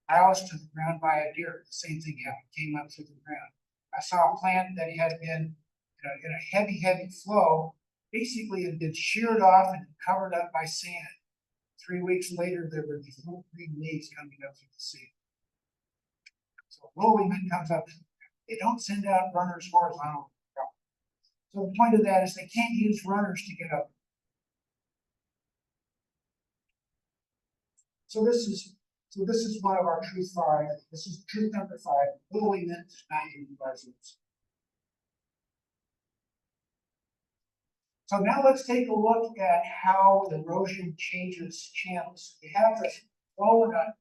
housed to the ground by a deer. The same thing happened, came up through the ground. I saw a plant that had been in a heavy flow. Basically, it had been sheared off and covered up by sand. 3 weeks later, there were these little green leaves coming up through the sea. So willowy mint comes up. They don't send out runners horizontally. So the point of that is they can't use runners to get up. So this is one of our truth 5. This is truth number 5. Willowy mint does not use rhizomes. So now let's take a look at how erosion changes channels. You have this flow in a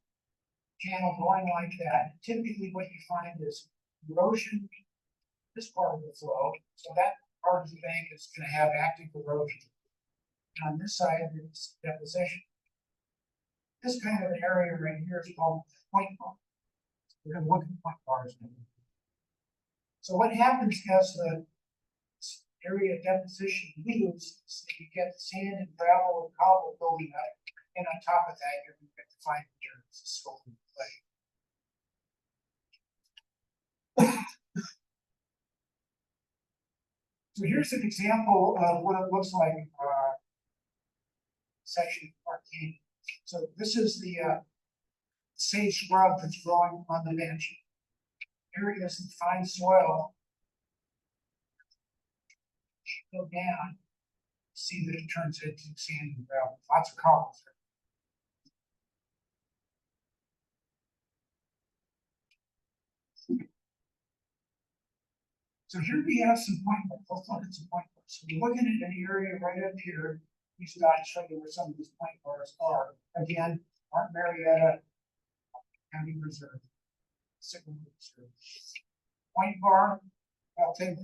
channel going like that. Typically what you find is erosion, this part of the flow. So that part of the bank is going to have active erosion. And on this side, it's deposition. This kind of an area right here is called point bar. We're going to look at point bars now. So what happens as the area of deposition moves, so you get sand and gravel and cobble building up, and on top of that, you're going to get the fine materials, the silt and clay. So here's an example of what it looks like section of Clark Canyon. So this is the sage scrub that's growing on the bench. Areas of fine soil. Go down, see that it turns into sand and gravel. Lots of cobbles there. So here we have some point bars. Let's look at some point bars. So we're looking at an area right up here. These guys show you where some of these point bars are. Again, Martin Marietta County Reserve, Sycamore Reserve. Point bar, I'll take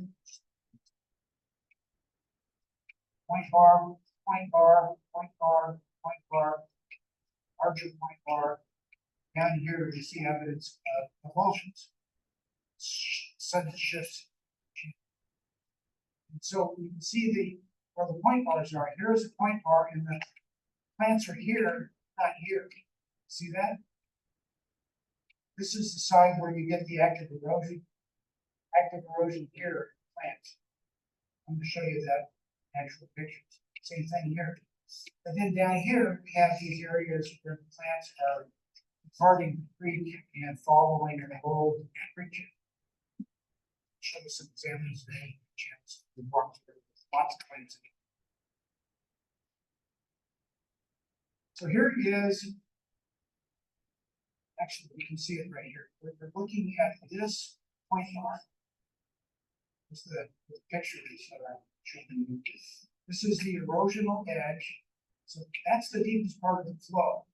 point bar, point bar, point bar, point bar, larger point bar, Down here, we see evidence of avulsions. Sudden shifts. And so you can see where the point bars are. Here's the point bar, and the plants are here, not here. See that? This is the side where you get the active erosion. Active erosion here, plants. I'm going to show you that in actual pictures. Same thing here. And then down here, we have these areas where the plants are departing the creek and following an old creek. Show you some examples of any chance to walk through lots of plants. So here is, actually, we can see it right here. We're looking at this point bar. This is the picture that I'm showing you. This is the erosional edge. So that's the deepest part of the flow.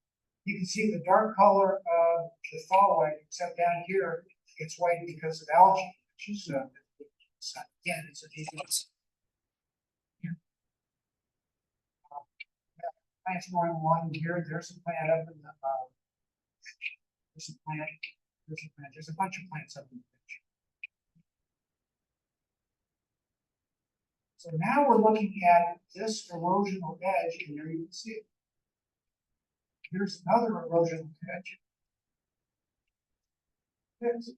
You can see the dark color of the following, except down here, it's white because of algae, which is, again, it's a deep. Plants going along here. There's a plant up in the, there's a plant, there's a bunch of plants up in the picture. So now we're looking at this erosional edge, and there you can see it. Here's another erosional edge. This,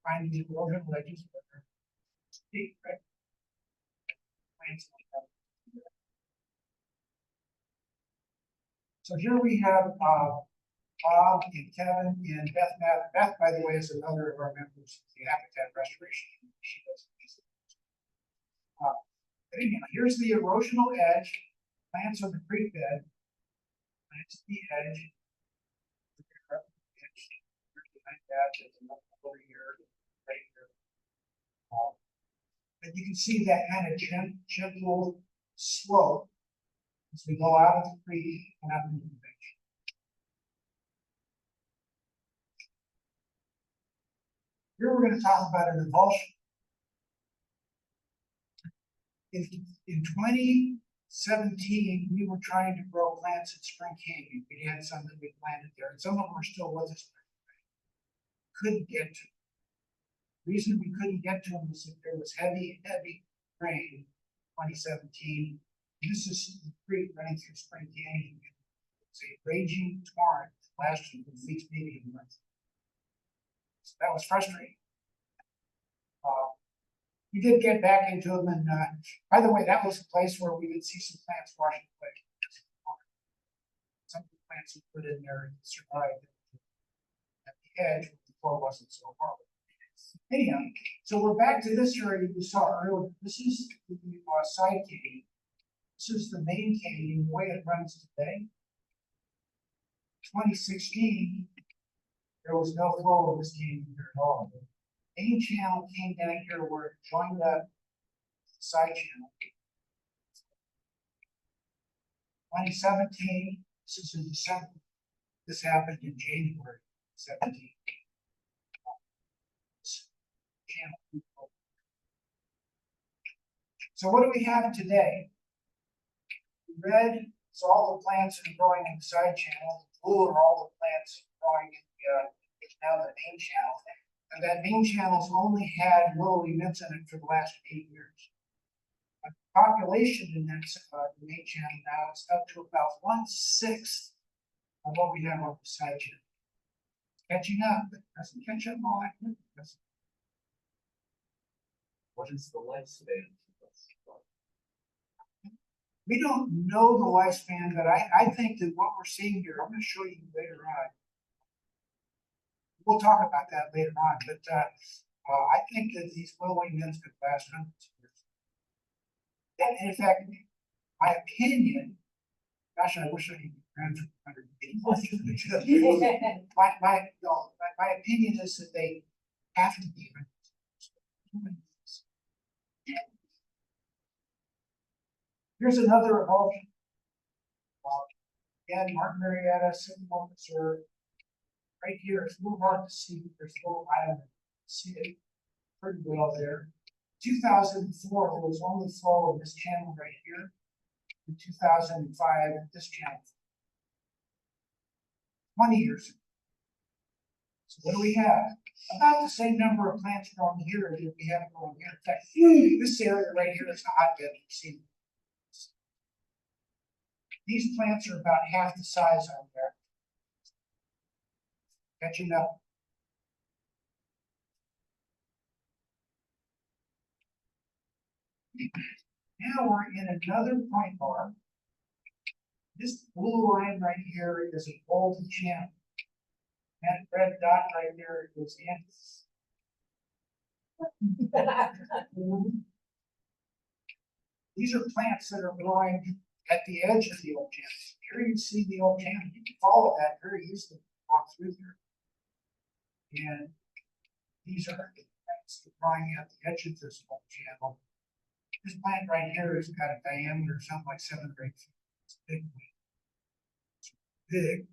finding the erosional edges that are deep, right? Plants like that. So here we have Bob and Kevin and Beth. Beth, by the way, is another of our members of the habitat restoration. She does these. But anyhow, here's the erosional edge. Plants on the creek bed. Plants at the edge. Behind that, there's another over here, right here. And you can see that kind of gentle slope as we go out of the creek and up into the beach. Here we're going to talk about an avulsion. In 2017, we were trying to grow plants at Spring Canyon. We had some that we planted there, and some of them are still with us. Couldn't get to them. The reason we couldn't get to them was that there was heavy rain in 2017. This is the creek running through Spring Canyon. It's a raging torrent that lasted at least maybe a month. So that was frustrating. We did get back into them, and by the way, that was a place where we would see some plants washing away. Some of the plants we put in there survived at the edge when the flow wasn't so hard. Anyhow, so we're back to this area you saw earlier. This is the side canyon. This is the main canyon, the way it runs today. 2016, there was no flow of this canyon here at all. The main channel came down here where it joined up the side channel. 2017, this is in December. This happened in January 17. So what do we have today? Red is all the plants that are growing in the side channel. Blue are all the plants growing in now the main channel. And that main channel's only had willowy mints in it for the last 8 years. The population in that main channel now is up to about 1/6 of what we have on the side channel. Catching up, but it doesn't catch up all that quickly. What is the lifespan? We don't know the lifespan, but I think that what we're seeing here, I'm going to show you later on. We'll talk about that later on, but I think that these willowy mints could last hundreds of years. And in fact, my opinion, gosh, I wish I could grant 180. My opinion is that they have to be. Here's another avulsion. Again, Martin Marietta, Civil Officer. Right here, it's a little hard to see, but there's a little island. See it pretty well there. 2004, there was only flow in this channel right here. In 2005, this channel. 20 years ago. So what do we have? About the same number of plants growing here as we have growing here. In fact, this area right here is a hotbed. You see, these plants are about half the size out there. Catching up. Now we're in another point bar. This blue line right here is a golden channel. That red dot right there is Anthus. These are plants that are growing at the edge of the old channel. Here you see the old channel. You can follow that very easily, walk through there. And these are the plants that are growing at the edge of this old channel. This plant right here has got a diameter of something like 7 or 8 feet. It's a big plant. It's big.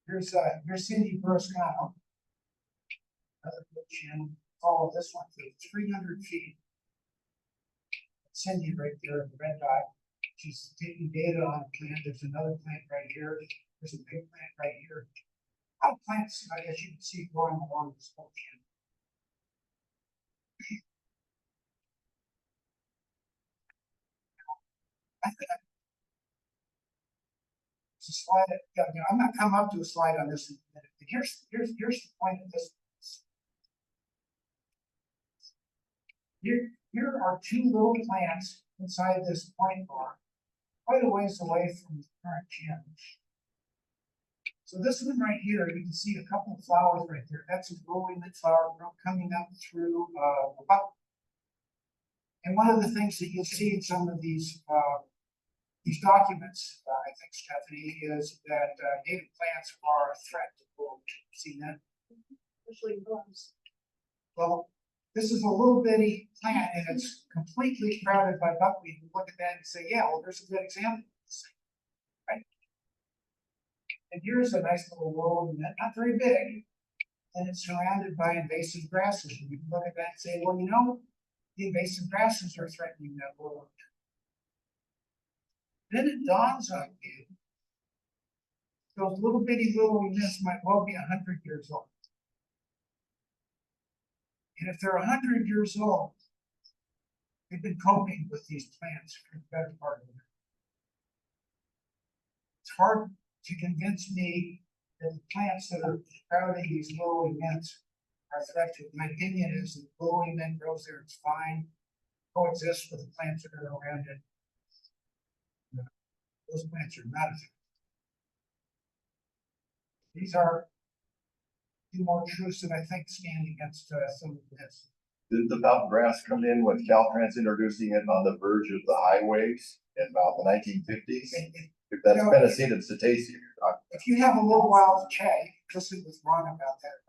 Here's Cindy Broscano. Another good channel. Follow this one for 300 feet. Cindy right there in the red dot. She's taking data on a plant. There's another plant right here. There's a big plant right here. A lot of plants, as you can see, growing along this whole channel. I think it's a slide. I'm not coming up to a slide on this in a minute. But here's the point of this. Here are two little plants inside this point bar, quite a ways away from the current channel. So this one right here, you can see a couple of flowers right there. That's a growing flower coming up through a bucket. And one of the things that you'll see in some of these documents, I think, Stephanie, is that native plants are a threat to growth. Seen that? Especially blooms. Well, this is a little bitty plant and it's completely crowded by buckwheat. You look at that and say, yeah, well, there's a good example of this thing, right? And here's a nice little willowy, not very big, and it's surrounded by invasive grasses. And you can look at that and say, well, you know, the invasive grasses are threatening that willow. Then it dawns on you, those little bitty willowy nests might well be 100 years old. And if they're 100 years old, they've been coping with these plants for the better part of it. It's hard to convince me that the plants that are crowding these willowy nests are threatened. My opinion is that the willowy net grows there, it's fine, coexists with the plants that are around it. Those plants are not a threat. These are two more truths that I think stand against some of this. Didn't the mountain grass come in with Caltrans introducing it on the verge of the highways in about the 1950s? If that's Penicillin cetacean. If you have a little while to chat, you can listen with Ron about that.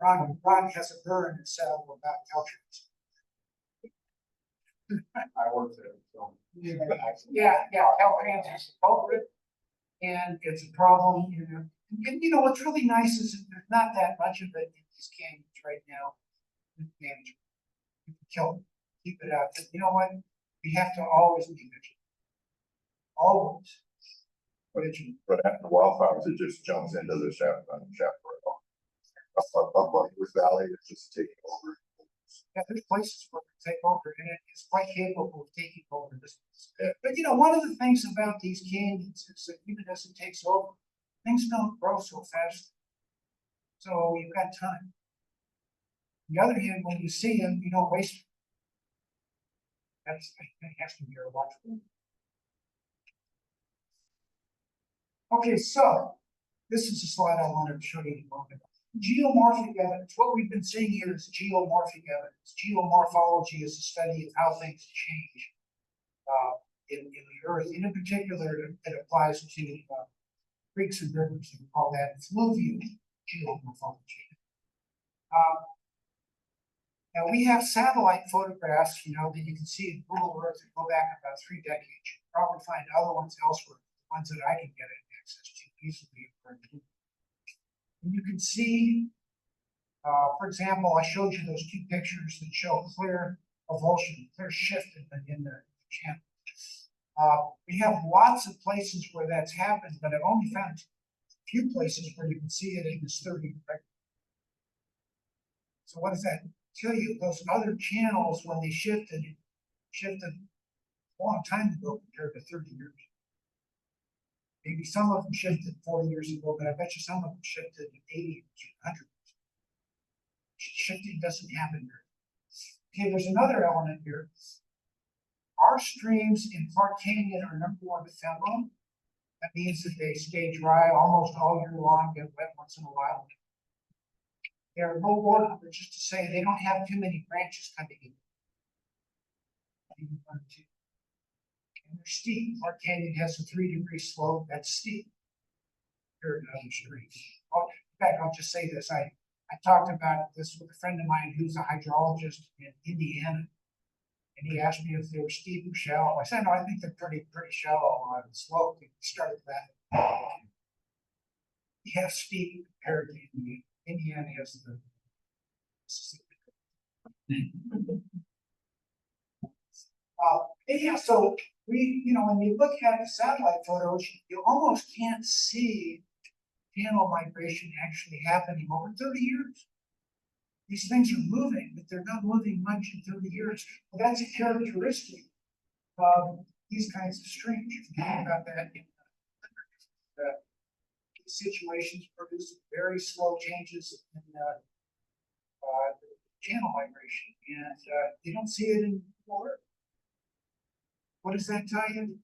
Ron has a burn and settle about Caltrans. I worked there, so. Yeah, Caltrans is a culprit, and it's a problem, you know. And you know, what's really nice is that there's not that much of it in these canyons right now. You can kill it, keep it out. But you know what? We have to always be vigilant. Always. But after wildfires, it just jumps into the chaparral. Up like this valley, it's just taking over. Yeah, there's places where it can take over, and it is quite capable of taking over this. Yeah. But you know, one of the things about these canyons is that even as it takes over, things don't grow so fast. So you've got time. On the other hand, when you see them, you don't waste them. That has to be your logical. Okay, so this is a slide I wanted to show you in a moment. Geomorphic evidence. What we've been seeing here is geomorphic evidence. Geomorphology is the study of how things change in the earth. And in particular, it applies to creeks and rivers. We call that fluvial geomorphology. Now we have satellite photographs, you know, that you can see in Google Earth that go back about 3 decades. You can probably find other ones elsewhere, the ones that I can get access to easily. And you can see, for example, I showed you those 2 pictures that show clear avulsion, clear shift in the channel. We have lots of places where that's happened, but I've only found a few places where you can see it in this 30. So what does that tell you? Those other channels, when they shifted a long time ago compared to 30 years. Maybe some of them shifted 40 years ago, but I bet you some of them shifted 80 years or 100 years. Shifting doesn't happen here. Okay, there's another element here. Our streams in Clark Canyon are #1 ephemeral. That means that they stay dry almost all year long, get wet once in a while. They are low water, but just to say they don't have too many branches coming in. And they're steep. Clark Canyon has a 3-degree slope. That's steep. Here are other streams. Oh, in fact, I'll just say this. I talked about this with a friend of mine who's a hydrologist in Indiana. And he asked me if they were steep or shallow. I said, no, I think they're pretty shallow on the slope. We started that. You have steep compared to Indiana. Indiana has the. Anyhow, so when you look at the satellite photos, you almost can't see channel migration actually happening over 30 years. These things are moving, but they're not moving much in 30 years. Well, that's a characteristic of these kinds of streams. You can talk about that in these situations produce very slow changes in channel migration, and you don't see it in water. What does that tell you?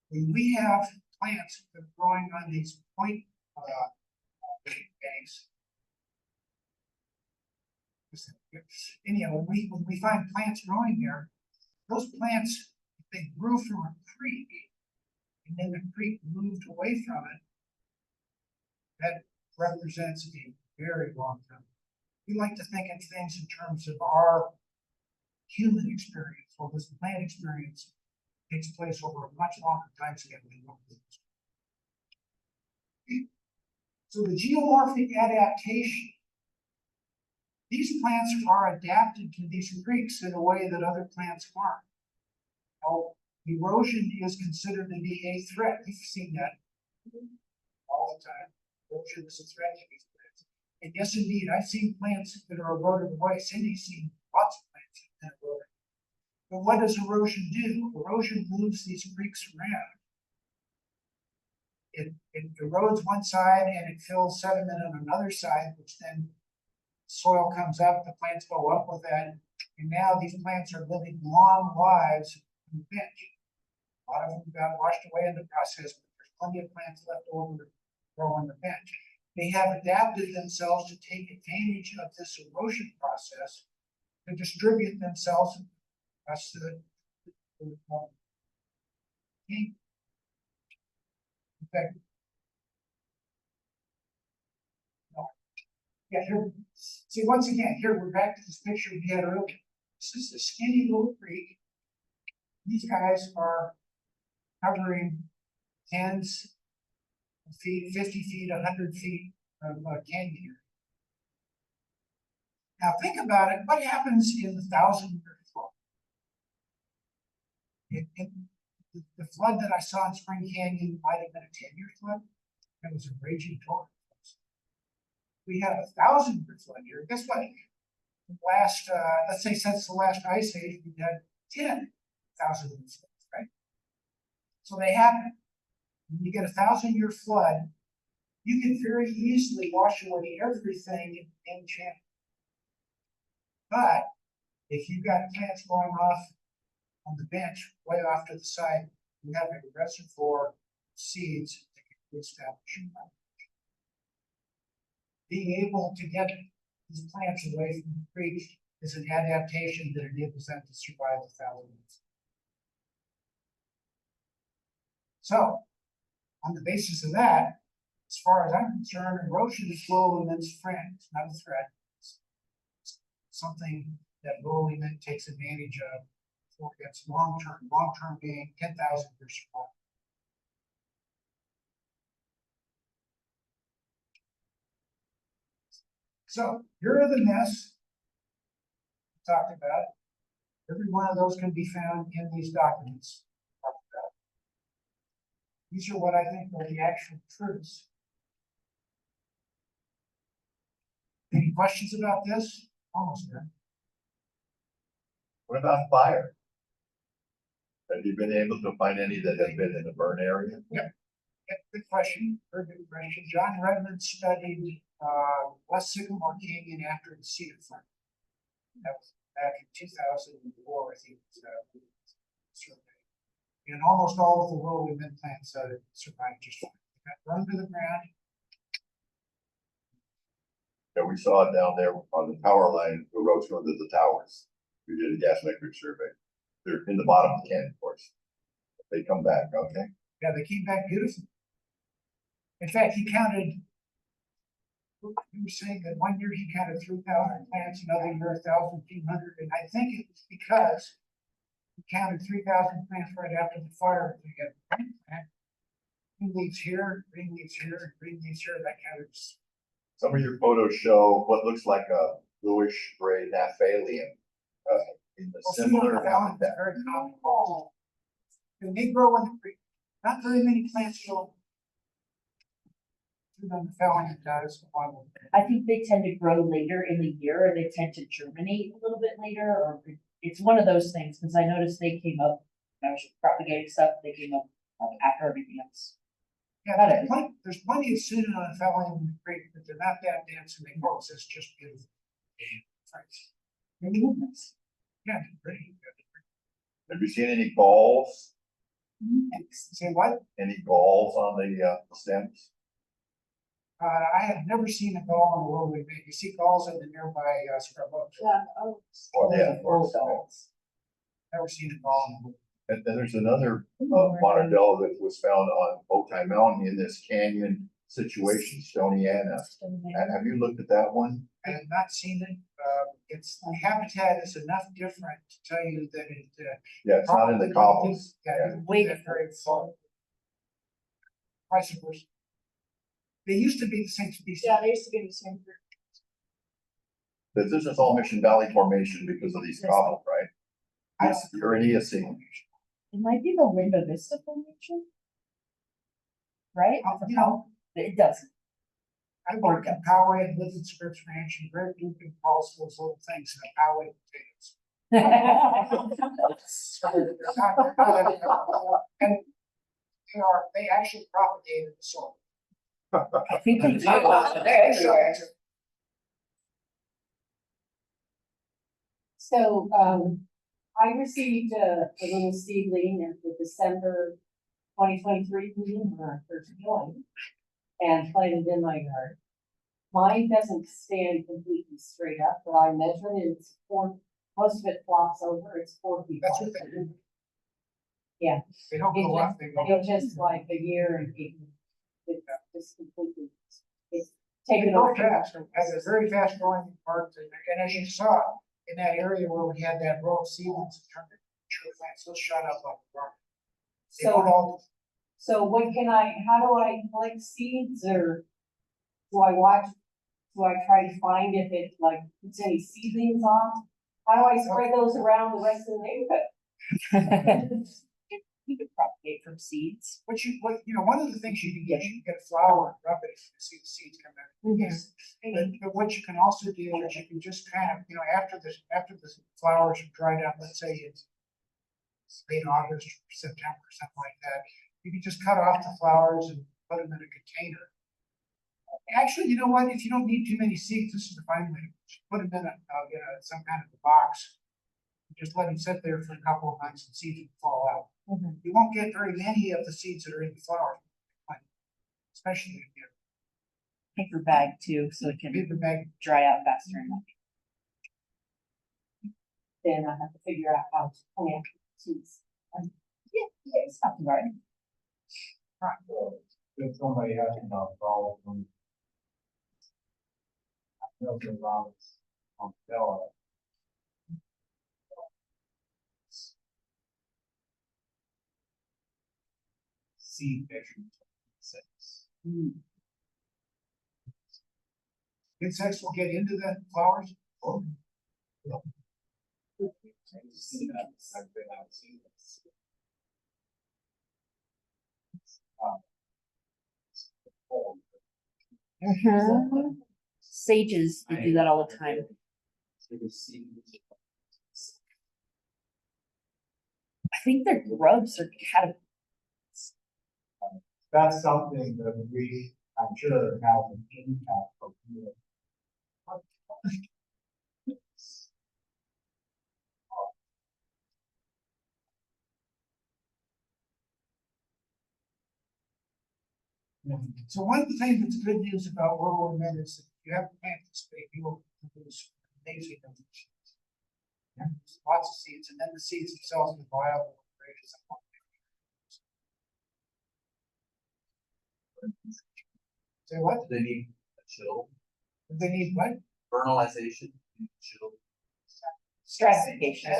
When we have plants that are growing on these point banks, anyhow, when we find plants growing there, those plants, if they grew from a creek, and then the creek moved away from it, that represents a very long time. We like to think of things in terms of our human experience, or this plant experience takes place over a much longer time scale than what we do. So the geomorphic adaptation, these plants are adapted to these creeks in a way that other plants aren't. Now, erosion is considered to be a threat. You've seen that all the time. Erosion is a threat to these plants. And yes, indeed, I've seen plants that are eroded away. Cindy's seen lots of plants that are eroded. But what does erosion do? Erosion moves these creeks around. It erodes one side and it fills sediment on another side, which then soil comes up, the plants go up with that, and now these plants are living long lives on the bench. A lot of them got washed away in the process, but there's plenty of plants left over to grow on the bench. They have adapted themselves to take advantage of this erosion process to distribute themselves across the in fact, yeah, here, see, once again, here we're back to this picture we had earlier. This is the skinny little creek. These guys are covering tens of feet, 50 feet, 100 feet of canyon here. Now think about it. What happens in the 1,000-year flood? The flood that I saw in Spring Canyon might have been a 10-year flood. It was a raging torrent. We have a 1,000-year flood here. Guess what? Last, let's say since the last ice age, we've had 10,000-year floods, right? So they happen. When you get a 1,000-year flood, you can very easily wash away everything in channel. But if you've got plants going off on the bench, way off to the side, you have a reservoir of seeds that can establish. Being able to get these plants away from the creek is an adaptation that enables them to survive the 1,000 years. So, on the basis of that, as far as I'm concerned, erosion is Willowy Mint's friend. It's not a threat. It's something that Willowy Mint takes advantage of for its long-term being 10,000 years survival. So here are the nests we talked about. Every one of those can be found in these documents. These are what I think are the actual truths. Any questions about this? Almost there. What about fire? Have you been able to find any that have been in the burn area? Yeah, good question, very good question. John Redmond studied, West Sycamore Canyon after the Cedar Fire. That was back in 2004, I think. Survey. And almost all of the Willowy mint plants survived just fine. They got burned to the ground. Yeah, we saw it down there on the power line, the roads going to the towers. We did a gas metric survey. They're in the bottom of the canyon, of course. They come back, okay? Yeah, they came back beautifully. In fact, he counted. He was saying that one year he counted 3,000 plants, another year 1,200, and I think it was because he counted 3,000 plants right after the fire. They got green plant, green leaves here, green leaves here, and green leaves here. That counted. Some of your photos show what looks like a bluish gray naphalium in the similar habitat. Very common. And they grow in the creek. Not very many plants grow. The felon does. I think they tend to grow later in the year, or they tend to germinate a little bit later, or it's one of those things, because I noticed they came up, I was propagating stuff, they came up after everything else. Yeah, there's plenty of pseudo on felon in the creek, but they're not that dense and they coexist just beautiful. Yeah, pretty good. Have you seen any galls? Say what? Any galls on the stems? I have never seen a gall in a Willowy Bay. You see galls in the nearby scrub oaks. Yeah, oh, Well, yeah, of course. Never seen a gall in a Willowy. And then there's another Monardella that was found on Otay Mountain in this canyon situation, Stoniana. Have you looked at that one? I have not seen it. Its habitat is enough different to tell you that it. Yeah, it's not in the cobbles. Yeah, Way very far. Vice versa. They used to be the same species. yeah, they used to be the same group. This is all Mission Valley Formation because of these cobbles, right? I- You're an Eocene. It might be the Linda Vista formation. Right? You know, It doesn't. I worked in Poway and lived in Scripps Ranch and Greg Duke and Paul's those little things in Poway potatoes. So they're not, and they actually propagated the soil. I think they do. They're everywhere. So, I received a little seedling at the December 2023 meeting when I first joined and planted in my yard. Mine doesn't stand completely straight up, but I measured it, it's most of it flops over, it's 4 feet. That's wide. what they do. Yeah. They don't go up, they go. It'll just like a year and it just completely, it's They taken go over. fast, has a very fast growing part, and as you saw, in that area where we had that row of seedlings, it turned into mature plants, those shot up like a rocket. They don't all, So what can how do I collect seeds or do I try to find if it like puts any seedlings off? How do I spread those around the rest of the neighborhood? You could propagate from seeds. what one of the things you can get, you can get a flower and rub it, if you see the seeds come out. Yes, but what you can also do is you can just kind of, after the flowers are dried out, let's say it's late August, or September, something like that, you can just cut off the flowers and put them in a container. Actually, you know what? If you don't need too many seeds, this is the fine way. Just put them in some kind of a box. Just let them sit there for a couple of months and seeds will fall out. You won't get very many of the seeds that are in the flowers, especially if you Paper bag too, so it can paper bag. dry out faster. Then I have to figure out how to plant seeds. Yeah, it's not too hard. If somebody has a problem. Seed measurement. Insects will get into the flowers. Sages, they do that all the time. I think their grubs are caterpillars. That's something that we, I'm sure, have an impact on. So one thing that's good news about rural men is that if you have plants this big, you will produce amazing numbers. There's lots of seeds, and then the seeds themselves are viable. Say what? They need a chill, They need what? vernalization, chill. Stratification.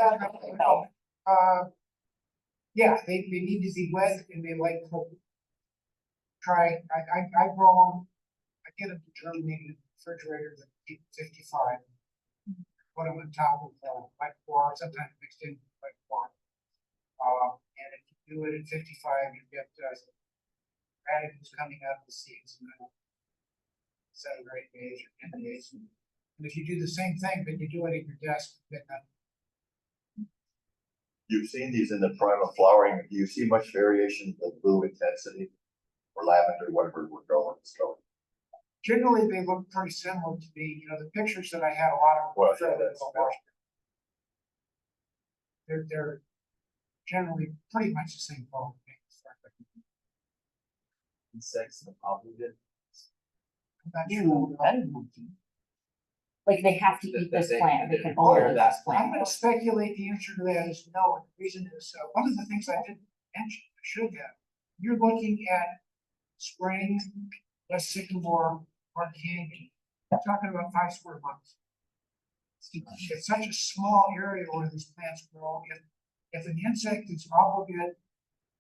Yeah, they need to be wet and they like to try, I grow them, I get them to germinate in the refrigerator that keep 55. Put them on top of white flour, sometimes mixed in with white flour. And if you do it at 55, you get radicals coming out of the seeds in 7 or 8 days or 10 days. And if you do the same thing, but you do it at your desk, then You've seen these in the primal flowering. Do you see much variation in blue intensity or lavender, whatever we're going? So, generally they look pretty similar to me. You know, the pictures that I had a lot of. well, yeah, that's, They're generally pretty much the same color. Insects and obligated. I'm not Ooh, sure. that is monkey. Like they have to eat this plant, they can Oh, only eat this that's I'm plant. gonna speculate the answer to that is no, and the reason is, one of the things I didn't mention, I should have. You're looking at spring, West Sycamore, Park Canyon, we're talking about 5 square miles. It's such a small area where these plants grow. If an insect is obligate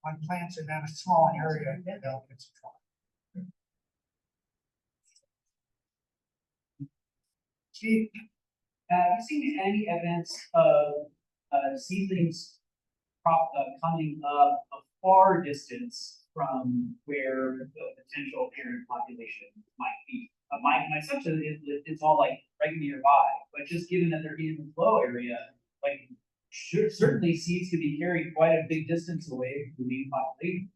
on plants in that small area, they'll get some trouble. Steve, Have you seen any evidence of seedlings coming up a far distance from where the potential parent population might be? My assumption is that it's all like right nearby, but just given that they're in the flow area, like certainly seeds could be carried quite a big distance away from the main population.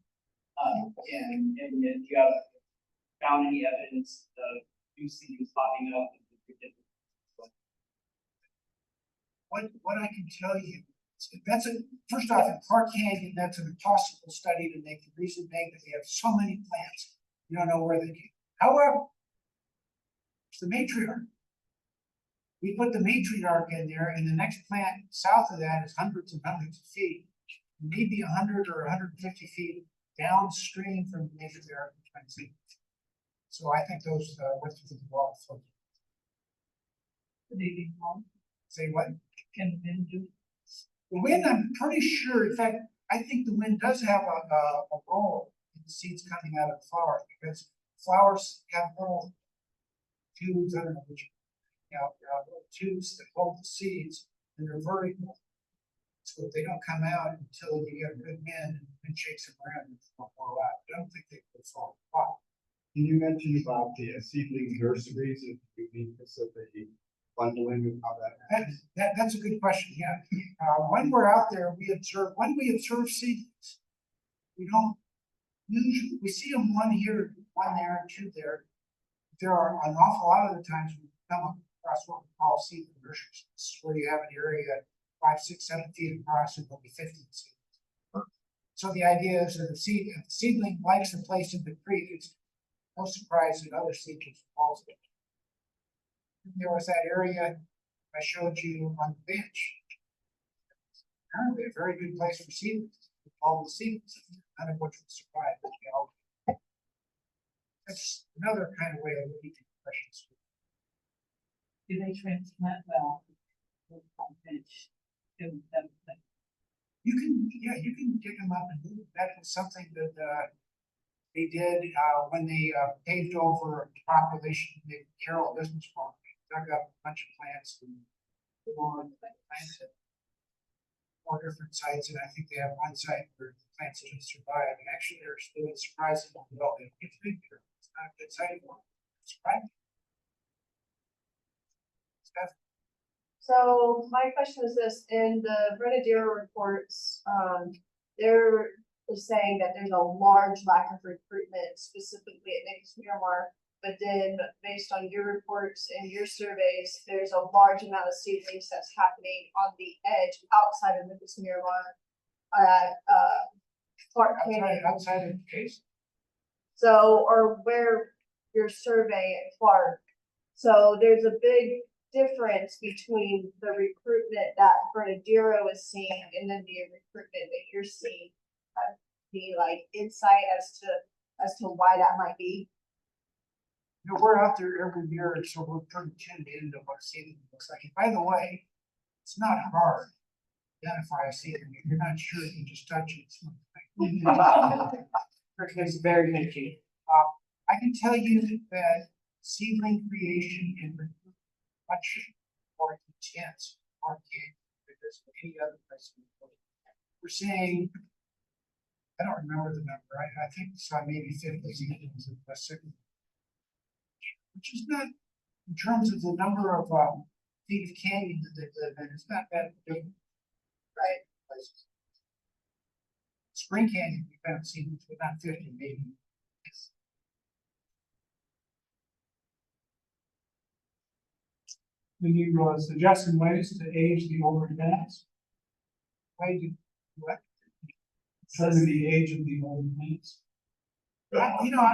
And yet you have found any evidence of new seeds popping up? what I can tell you, that's first off, in Park Canyon, that's an impossible study to make. The reason being that they have so many plants, you don't know where they came. However, it's the matriarch. We put the matriarch in there, and the next plant south of that is hundreds and hundreds of feet, maybe 100 or 150 feet downstream from the matriarch. So I think those went through the wall. Say what? Can wind do? The wind, I'm pretty sure, in fact, I think the wind does have a role in the seeds coming out of the flowers, because flowers have little tubes, I don't know which, little tubes that hold the seeds, and they're vertical. So they don't come out until you get a good wind, and the wind shakes them around and they'll fall out. I don't think they will fall apart. You mentioned about the seedling nurseries, if you need specific bundling and how that happens. That's a good question, yeah. When we're out there, when we observe seedlings, we don't usually, we see them one here, one there, and 2 there. There are an awful lot of the times we come across what we call seedling nurseries. This is where you have an area 5, 6, 7 feet across, and there'll be 50 seedlings. So the idea is that if the seedling likes the place in the creek, it's no surprise that other seedlings follow it. There was that area I showed you on the bench. Apparently a very good place for seedlings, all the seedlings, none of which would survive, That's another kind of way of looking at questions. Do they transplant well? You can dig them up and move. That was something that they did when they paved over the population, the Carroll Business Park. They dug up a bunch of plants and planted 4 different sites, and I think they have one site where the plants didn't survive. And actually, they're still surprisingly well. It's big here. It's not a good site for it, right? Steph, So my question is this, in the Grenadier reports, they're saying that there's a large lack of recruitment specifically at Nichols Miramar. But then based on your reports and your surveys, there's a large amount of seedlings that's happening on the edge outside of Nichols Miramar at, Clark Canyon. outside of the case, So, or where your survey at Clark. So there's a big difference between the recruitment that Bernadero is seeing and then the recruitment that you're seeing. The like insight as to why that might be. you know, we're out there every year, so we're pretty tuned into what a seedling looks like. And by the way, it's not hard to identify a seedling. If you're not sure, you can just touch it. It's very mentioned. I can tell you that seedling creation in much more intense market than there's any other place in the world. We're seeing, I don't remember the number, I think it's maybe 50 seedlings in the second. Which is not, in terms of the number of feet of canyon that they live in, it's not that different. Right. Places. Spring Canyon, we found seedlings, but not 50, maybe. When you suggesting ways to age the older plants, Why do what? determine the age of the older plants. You know,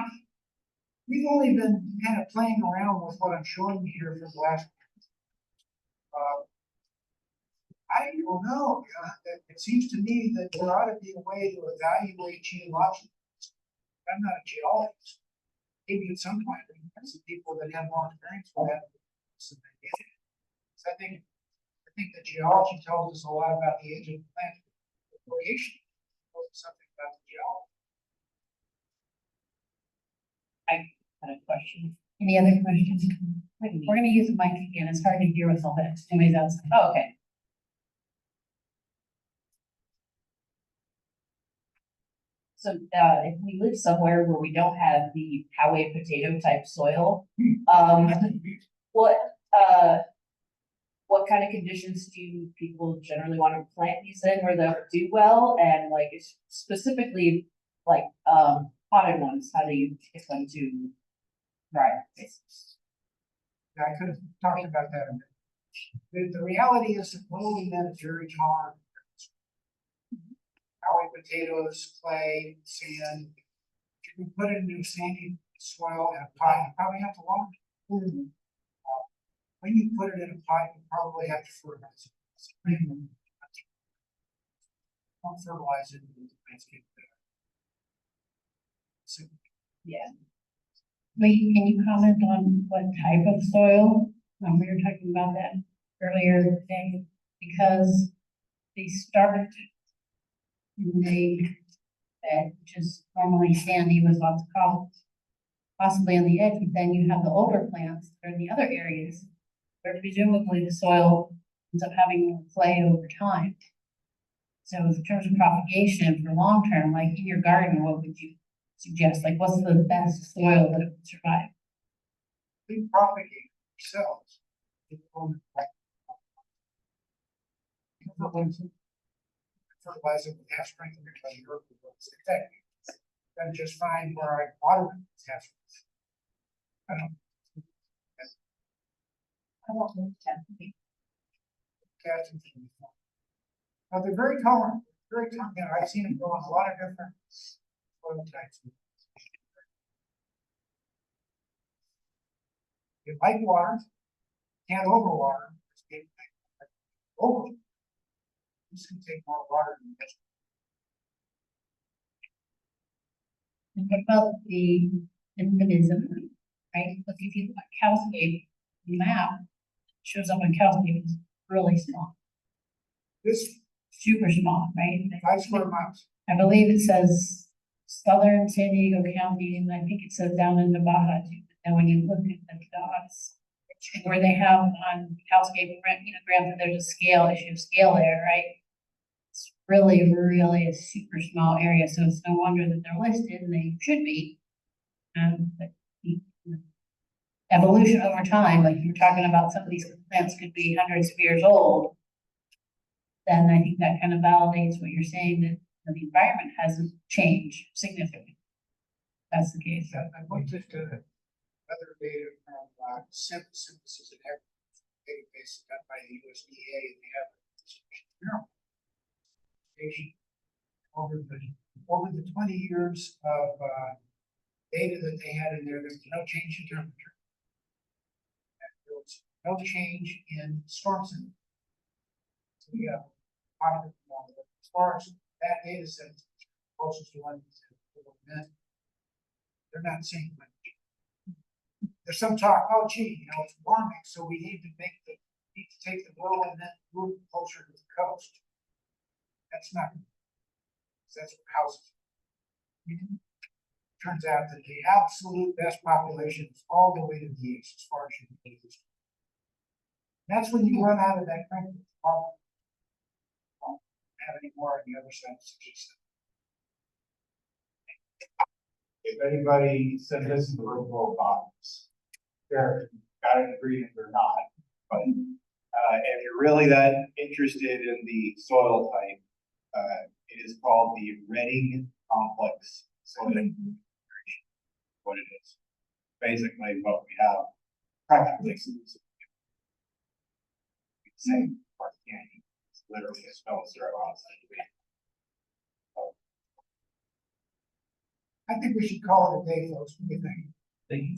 we've only been kind of playing around with what I'm showing you here for the last. I don't know, it seems to me that there ought to be a way to evaluate geological. I'm not a geologist. Maybe at some point, we can have some people that have more experience with that. So I think the geology tells us a lot about the age of the plant. The variation tells us something about the geology. Had a question. Any other questions? We're gonna use the mic again. It's hard to hear with all that. Anyways, outside. Oh, okay. So, if we live somewhere where we don't have the Poway potato type soil, what, what kind of conditions do people generally want to plant these in where they'll do well? And like, specifically, like, potted ones, how do you get them to thrive? Yeah, I could have talked about that a bit. The reality is that Willowy men is very tolerant. Howie potatoes, clay, sand. You can put it into sandy soil in a pot, you probably have to water it. When you put it in a pot, you probably have to fertilize it. Don't fertilize it, the plants get better. So, Yeah. Wait, can you comment on what type of soil? We were talking about that earlier today, because they start in the bed, which is normally sandy with lots of cobbles, possibly on the edge, but then you have the older plants that are in the other areas, where presumably the soil ends up having more clay over time. So in terms of propagation for long term, like in your garden, what would you suggest? Like, what's the best soil that it would survive? we propagate ourselves. Fertilize it with half strength and because you're effective. Then just find where I water it with half strength. I don't. Casting can be fun. Now they're very tolerant, very tolerant. You know, I've seen them grow on a lot of different soil types. You like water, can't overwater. Over. This can take more water than this. And what about the invasive, right? Look, if you look at Cowscape map, shows up on Cowscape, it's really small, This super small, right? 5 square miles. I believe it says southern San Diego County, and I think it says down in Nevada too. And when you look at the dots, where they have on Cowscape, you know, granted there's a scale issue, scale there, right? It's really, really a super small area, so it's no wonder that they're listed, and they should be. But evolution over time, like you were talking about, some of these plants could be hundreds of years old, then I think that kind of validates what you're saying, that the environment hasn't changed significantly. That's the case. I looked at other data from synthesis and database done by the USDA, and they have over the 20 years of data that they had in there, there was no change in temperature. And there was no change in storm systems. So we have as far as that data set, closest to one that they're not seeing much. There's some talk, oh gee, you know, it's warming, so we need to take the blow and then move closer to the coast. That's not, that's what houses. Turns out that the absolute best population is all the way to the east, as far as you can get. That's when you run out of that kind of problem. Don't have any more on the other side of the system. If anybody said this in the room will comments, they're got an agreement or not, but if you're really that interested in the soil type, it is called the Redding complex soil. What it is, basically what we have practically exclusively. Same part canyon, it's literally a stone throw outside of it. I think we should call it a day, folks. What do you think? Thank you.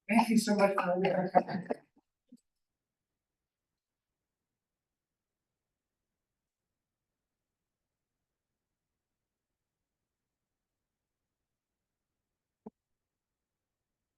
Thank you so much for